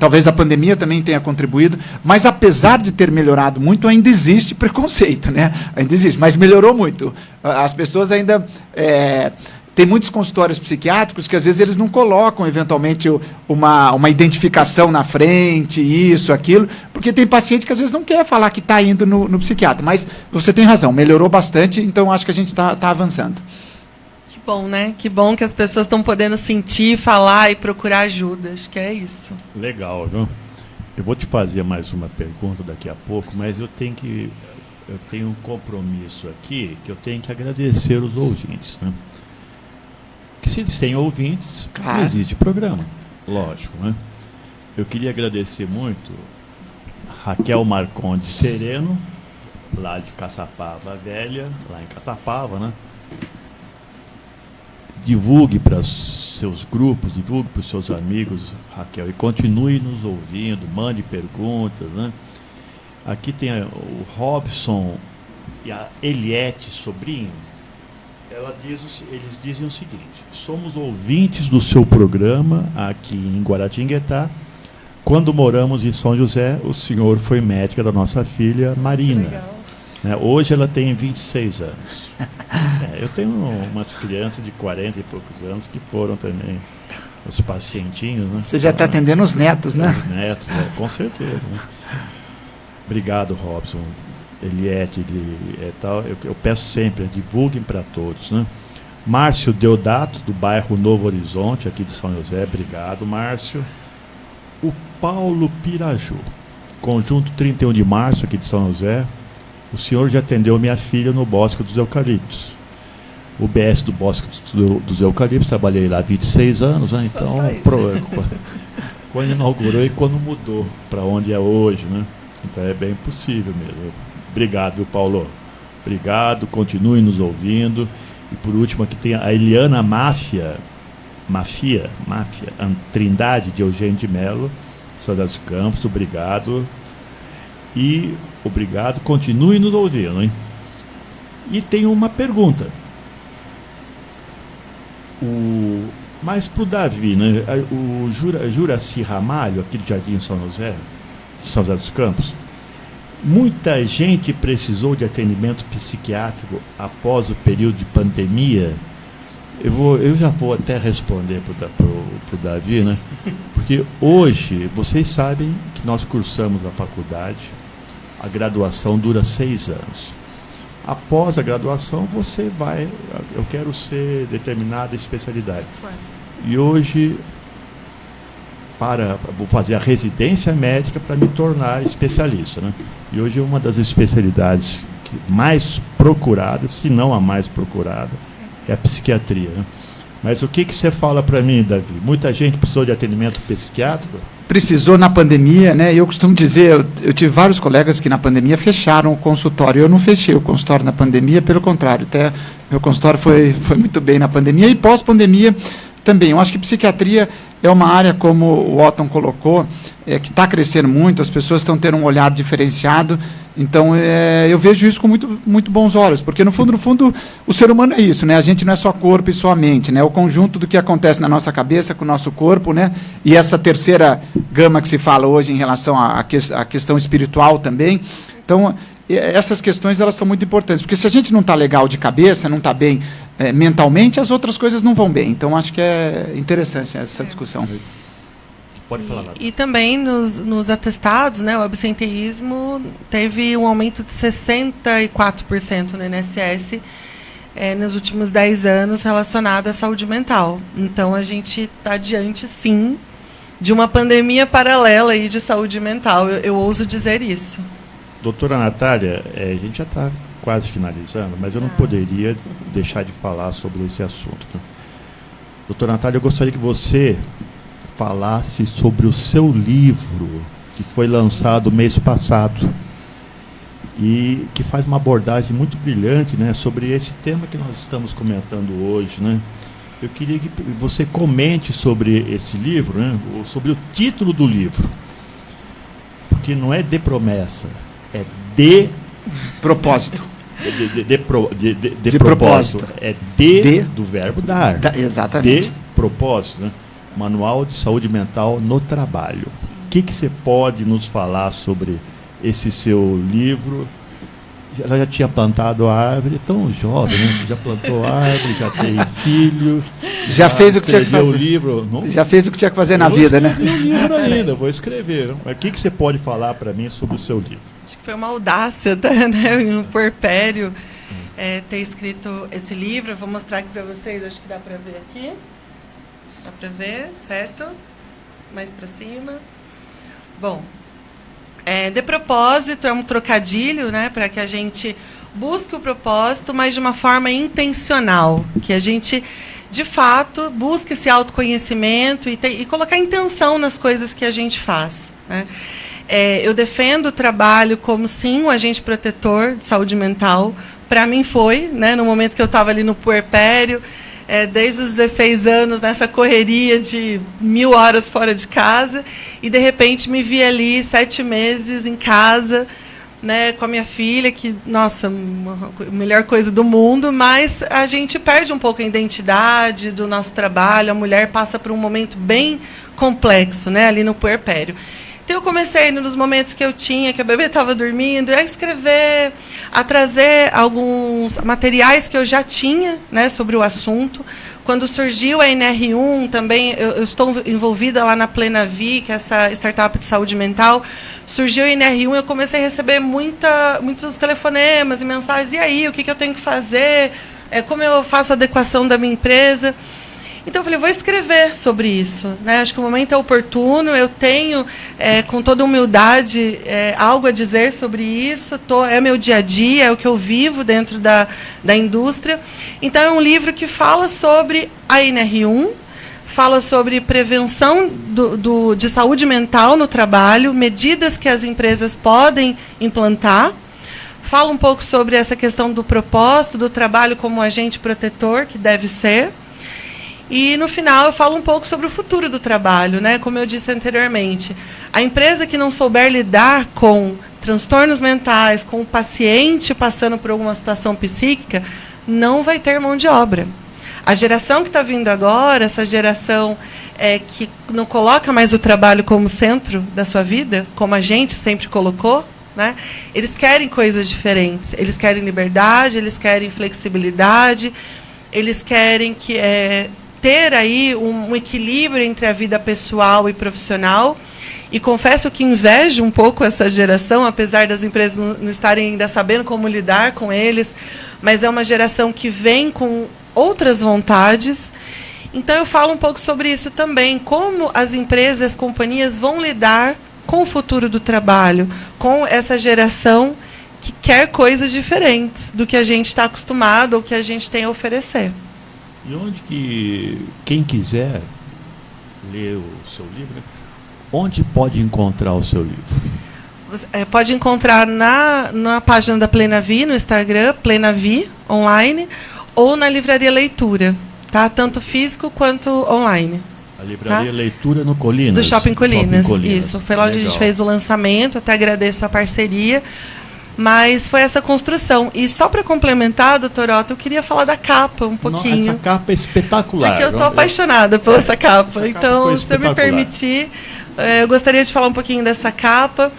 talvez a pandemia também tenha contribuído, mas apesar de ter melhorado muito, ainda existe preconceito, né? Ainda existe, mas melhorou muito. As pessoas ainda... tem muitos consultórios psiquiátricos que às vezes eles não colocam eventualmente uma identificação na frente, isso, aquilo, porque tem paciente que às vezes não quer falar que está indo no psiquiatra, mas você tem razão, melhorou bastante, então acho que a gente está avançando.
Que bom, né? Que bom que as pessoas estão podendo sentir, falar e procurar ajuda, acho que é isso.
Legal, viu? Eu vou te fazer mais uma pergunta daqui a pouco, mas eu tenho um compromisso aqui que eu tenho que agradecer os ouvintes, né? Que se eles têm ouvintes,
claro,
não existe programa, lógico, né? Eu queria agradecer muito Raquel Marconde Sereno, lá de Caçapava Velha, lá em Caçapava, né? Divulgue para os seus grupos, divulgue para os seus amigos, Raquel, e continue nos ouvindo, mande perguntas, né? Aqui tem o Robson e a Eliette Sobrinho. Eles dizem o seguinte: somos ouvintes do seu programa aqui em Guaratinguetá. Quando moramos em São José, o senhor foi médica da nossa filha Marina. Hoje ela tem 26 anos. Eu tenho umas crianças de 40 e poucos anos que foram também os pacientinhos, né?
Você já está atendendo os netos, né?
Os netos, com certeza. Né? Obrigado, Robson. Eliette tal, eu peço sempre, divulguem para todos, né? Márcio Deodato, do bairro Novo Horizonte, aqui de São José, obrigado, Márcio. O Paulo Piraju, conjunto 31 de março, aqui de São José. O senhor já atendeu minha filha no Bosque dos Eucaliptos. O BS do Bosque dos Eucaliptos, trabalhei lá há 26 anos, né? Então, quando inaugurou e quando mudou para onde é hoje, né? Então é bem possível mesmo. Obrigado, viu, Paulo? Obrigado, continue nos ouvindo. E por último, aqui tem a Eliana Máfia, Trindade de Eugênio de Melo, São José dos Campos, obrigado. E obrigado, continue nos ouvindo, hein? E tem uma pergunta. Mas para o Davi, né? O Juraci Ramalho, aqui do Jardim São José dos Campos, muita gente precisou de atendimento psiquiátrico após o período de pandemia. Eu já vou até responder para o Davi, né? Porque hoje, vocês sabem que nós cursamos a faculdade, a graduação dura 6 anos. Após a graduação, você vai... Eu quero ser determinada especialidade. E hoje... vou fazer a residência médica para me tornar especialista, né? E hoje uma das especialidades mais procuradas, se não a mais procurada, é a psiquiatria, né? Mas o que você fala para mim, Davi? Muita gente precisou de atendimento psiquiátrico?
Precisou na pandemia, né? Eu costumo dizer, eu tive vários colegas que na pandemia fecharam o consultório. Eu não fechei o consultório na pandemia, pelo contrário, até meu consultório foi muito bem na pandemia. E pós-pandemia, também. Eu acho que psiquiatria é uma área, como o Otton colocou, que está crescendo muito, as pessoas estão tendo um olhar diferenciado. Então, eu vejo isso com muito bons olhos, porque, no fundo, o ser humano é isso, né? A gente não é só corpo e só mente, né? O conjunto do que acontece na nossa cabeça, com o nosso corpo, né? E essa terceira gama que se fala hoje em relação à questão espiritual também. Então, essas questões, elas são muito importantes, porque se a gente não está legal de cabeça, não está bem mentalmente, as outras coisas não vão bem. Então, acho que é interessante essa discussão.
Pode falar, Nath.
E também nos atestados, né, o absenteísmo teve um aumento de 64% no INSS nos últimos 10 anos relacionado à saúde mental. Então, a gente está diante, sim, de uma pandemia paralela aí de saúde mental. Eu ouso dizer isso.
Doutora Natália, a gente já está quase finalizando, mas eu não poderia deixar de falar sobre esse assunto. Doutora Natália, eu gostaria que você falasse sobre o seu livro, que foi lançado mês passado, e que faz uma abordagem muito brilhante, né, sobre esse tema que nós estamos comentando hoje, né? Eu queria que você comente sobre esse livro, né, ou sobre o título do livro, porque não é de promessa, é de
propósito.
De propósito. É do verbo dar.
Exatamente.
De propósito, né? Manual de Saúde Mental no Trabalho. O que você pode nos falar sobre esse seu livro? Ela já tinha plantado a árvore, tão jovem, né? Já plantou árvore, já tem filho.
Já fez o que tinha que fazer.
O livro, não?
Já fez o que tinha que fazer na vida, né?
Eu livro ainda, vou escrever. Mas o que você pode falar para mim sobre o seu livro?
Acho que foi uma audácia, né, um puerpério, ter escrito esse livro. Eu vou mostrar aqui para vocês, acho que dá para ver aqui. Dá para ver, certo? Mais para cima. Bom, de propósito é um trocadilho, né, para que a gente busque o propósito, mas de uma forma intencional, que a gente, de fato, busque esse autoconhecimento e colocar intenção nas coisas que a gente faz, né? Eu defendo o trabalho como, sim, um agente protetor de saúde mental. Para mim foi, né, no momento que eu estava ali no puerpério, desde os 16 anos, nessa correria de 1000 horas fora de casa, e de repente me vi ali 7 meses em casa, né, com a minha filha, que, nossa, a melhor coisa do mundo, mas a gente perde um pouco a identidade do nosso trabalho, a mulher passa por um momento bem complexo, né, ali no puerpério. Então, eu comecei, nos momentos que eu tinha, que a bebê estava dormindo, a escrever, a trazer alguns materiais que eu já tinha, né, sobre o assunto. Quando surgiu a NR1, também, eu estou envolvida lá na Plenavi, que é essa startup de saúde mental. Surgiu a NR1, eu comecei a receber muitos telefonemas e mensagens. E aí, o que eu tenho que fazer? Como eu faço a adequação da minha empresa? Então, eu falei, vou escrever sobre isso, né? Acho que o momento é oportuno, eu tenho, com toda humildade, algo a dizer sobre isso, é meu dia a dia, é o que eu vivo dentro da indústria. Então, é um livro que fala sobre a NR1, fala sobre prevenção de saúde mental no trabalho, medidas que as empresas podem implantar. Fala um pouco sobre essa questão do propósito, do trabalho como agente protetor, que deve ser. E, no final, eu falo um pouco sobre o futuro do trabalho, né? Como eu disse anteriormente. A empresa que não souber lidar com transtornos mentais, com o paciente passando por alguma situação psíquica, não vai ter mão de obra. A geração que está vindo agora, essa geração que não coloca mais o trabalho como centro da sua vida, como a gente sempre colocou, né? Eles querem coisas diferentes. Eles querem liberdade, eles querem flexibilidade, eles querem ter aí um equilíbrio entre a vida pessoal e profissional. E confesso que invejo um pouco essa geração, apesar das empresas não estarem ainda sabendo como lidar com eles, mas é uma geração que vem com outras vontades. Então, eu falo um pouco sobre isso também, como as empresas, as companhias vão lidar com o futuro do trabalho, com essa geração que quer coisas diferentes do que a gente está acostumado ou que a gente tem a oferecer.
E onde que quem quiser ler o seu livro, onde pode encontrar o seu livro?
Você, pode encontrar na página da Plenavi, no Instagram, Plenavi, online, ou na Livraria Leitura. tá? Tanto físico quanto online.
A livraria Leitura no Colinas.
Do Shopping Colinas,
Colinas.
isso. Foi lá onde a gente fez o lançamento, até agradeço a parceria. Mas foi essa construção. E só para complementar, doutor Otto, eu queria falar da capa um pouquinho.
Essa capa é espetacular.
Porque eu estou apaixonada por essa capa. Então, se eu me permitir, eu gostaria de falar um pouquinho dessa capa.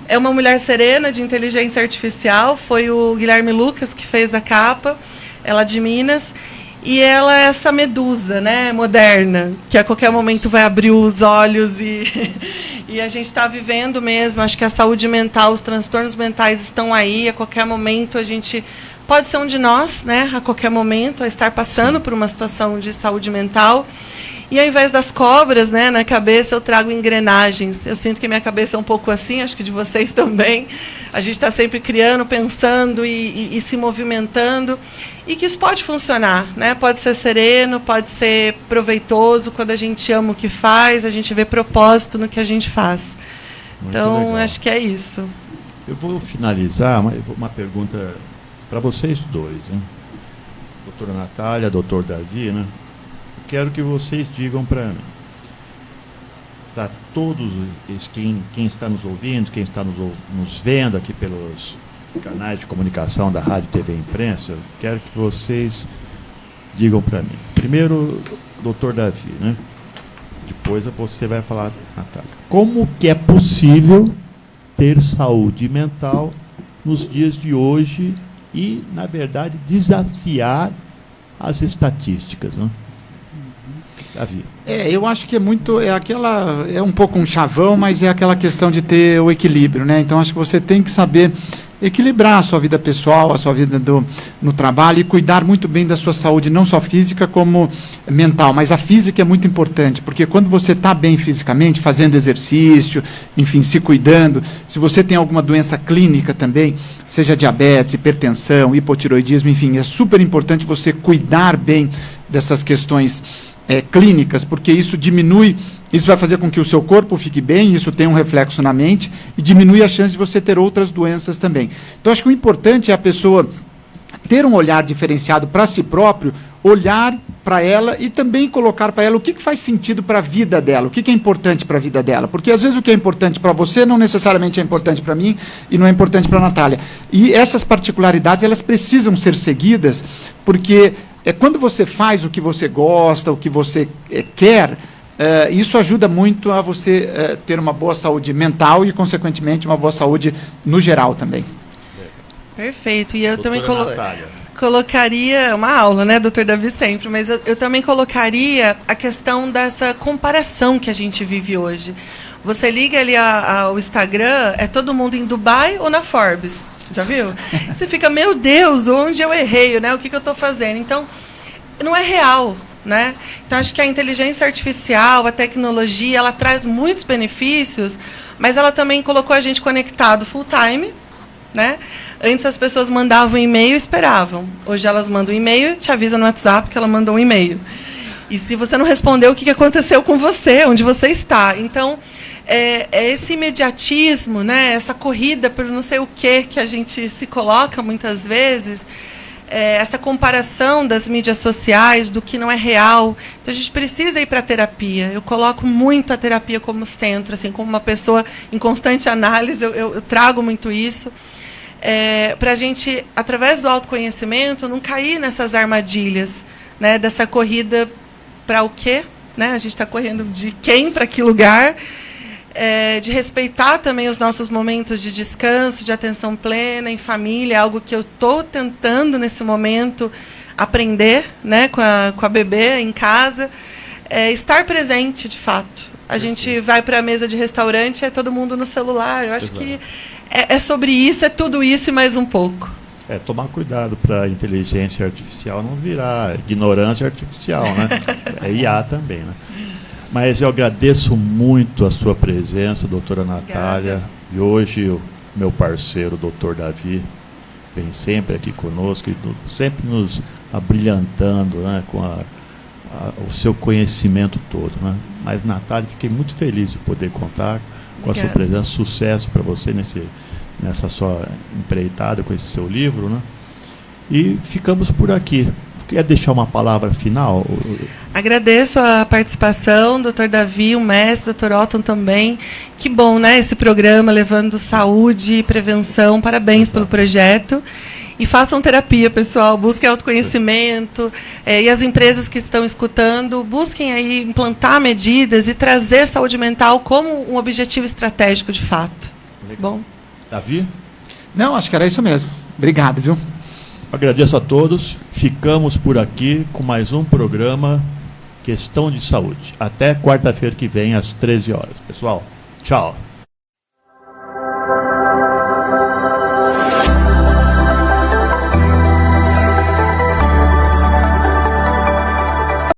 É uma mulher serena de inteligência artificial. Foi o Guilherme Lucas que fez a capa. Ela de Minas. E ela é essa medusa, né, moderna, que a qualquer momento vai abrir os olhos e a gente está vivendo mesmo. Acho que a saúde mental, os transtornos mentais estão aí. A qualquer momento a gente pode ser um de nós, né, a qualquer momento, a estar passando por uma situação de saúde mental. E ao invés das cobras, né, na cabeça, eu trago engrenagens. Eu sinto que minha cabeça é um pouco assim, acho que de vocês também. A gente está sempre criando, pensando e se movimentando. E que isso pode funcionar, né? Pode ser sereno, pode ser proveitoso. Quando a gente ama o que faz, a gente vê propósito no que a gente faz.
Muito
então,
legal.
acho que é isso.
Eu vou finalizar uma pergunta para vocês dois, hein? Doutora Natália, doutor Davi, né? Quero que vocês digam para mim, para todos quem está nos ouvindo, quem está nos vendo aqui pelos canais de comunicação da Rádio TV Imprensa, quero que vocês digam para mim. Primeiro, doutor Davi, né? Depois você vai falar, Natália. Como que é possível ter saúde mental nos dias de hoje e, na verdade, desafiar as estatísticas, né? Davi.
Eu acho que é um pouco um chavão, mas é aquela questão de ter o equilíbrio, né? Então acho que você tem que saber equilibrar a sua vida pessoal, a sua vida no trabalho e cuidar muito bem da sua saúde, não só física como mental, mas a física é muito importante, porque quando você está bem fisicamente, fazendo exercício, enfim, se cuidando, se você tem alguma doença clínica também, seja diabetes, hipertensão, hipotiroidismo, enfim, é super importante você cuidar bem dessas questões clínicas, porque isso vai fazer com que o seu corpo fique bem, isso tem um reflexo na mente e diminui a chance de você ter outras doenças também. Então, acho que o importante é a pessoa ter um olhar diferenciado para si próprio, olhar para ela e também colocar para ela o que faz sentido para a vida dela, o que é importante para a vida dela, porque às vezes o que é importante para você não necessariamente é importante para mim e não é importante para a Natália. E essas particularidades, elas precisam ser seguidas, porque quando você faz o que você gosta, o que você quer, isso ajuda muito a você ter uma boa saúde mental e, consequentemente, uma boa saúde no geral também.
Perfeito. E eu também
Natália.
colocaria, uma aula, né, doutor Davi, sempre, mas eu também colocaria a questão dessa comparação que a gente vive hoje. Você liga ali ao Instagram, é todo mundo em Dubai ou na Forbes? Já viu? Você fica, meu Deus, onde eu errei, né? O que eu estou fazendo? Então, não é real, né? Então, acho que a inteligência artificial, a tecnologia, ela traz muitos benefícios, mas ela também colocou a gente conectado full time, né? Antes as pessoas mandavam e-mail e esperavam. Hoje elas mandam um e-mail e te avisa no WhatsApp que ela mandou um e-mail. E se você não respondeu, o que aconteceu com você? Onde você está? Então, esse imediatismo, né, essa corrida por não sei o que a gente se coloca muitas vezes, essa comparação das mídias sociais, do que não é real. Então, a gente precisa ir para a terapia. Eu coloco muito a terapia como centro, assim, como uma pessoa em constante análise, eu trago muito isso, para a gente, através do autoconhecimento, não cair nessas armadilhas, né, dessa corrida para o quê? Né? A gente está correndo de quem para que lugar? De respeitar também os nossos momentos de descanso, de atenção plena, em família, algo que eu estou tentando nesse momento aprender, né, com a bebê em casa, estar presente de fato. A gente vai para a mesa de restaurante, é todo mundo no celular. Eu acho que é sobre isso, é tudo isso e mais um pouco.
Tomar cuidado para a inteligência artificial não virar ignorância artificial, né? É IA também, né? Mas eu agradeço muito a sua presença, doutora Natália.
Obrigada.
E hoje o meu parceiro, doutor Davi, vem sempre aqui conosco, e sempre nos abrilhantando, né, com o seu conhecimento todo, né? Mas, Natália, fiquei muito feliz de poder contar com a sua presença. Sucesso para você nessa sua empreitada com esse seu livro, né? E ficamos por aqui. Quer deixar uma palavra final?
Agradeço a participação, Dr. Davi, o mestre, Dr. Otton também. Que bom, né, esse programa levando saúde e prevenção. Parabéns pelo projeto. E façam terapia, pessoal. Busquem autoconhecimento. E as empresas que estão escutando, busquem aí implantar medidas e trazer saúde mental como um objetivo estratégico de fato. Bom.
Davi?
Não, acho que era isso mesmo. Obrigado, viu?
Agradeço a todos. Ficamos por aqui com mais um programa Questão de Saúde. Até quarta-feira que vem, às 13 horas. Pessoal, tchau.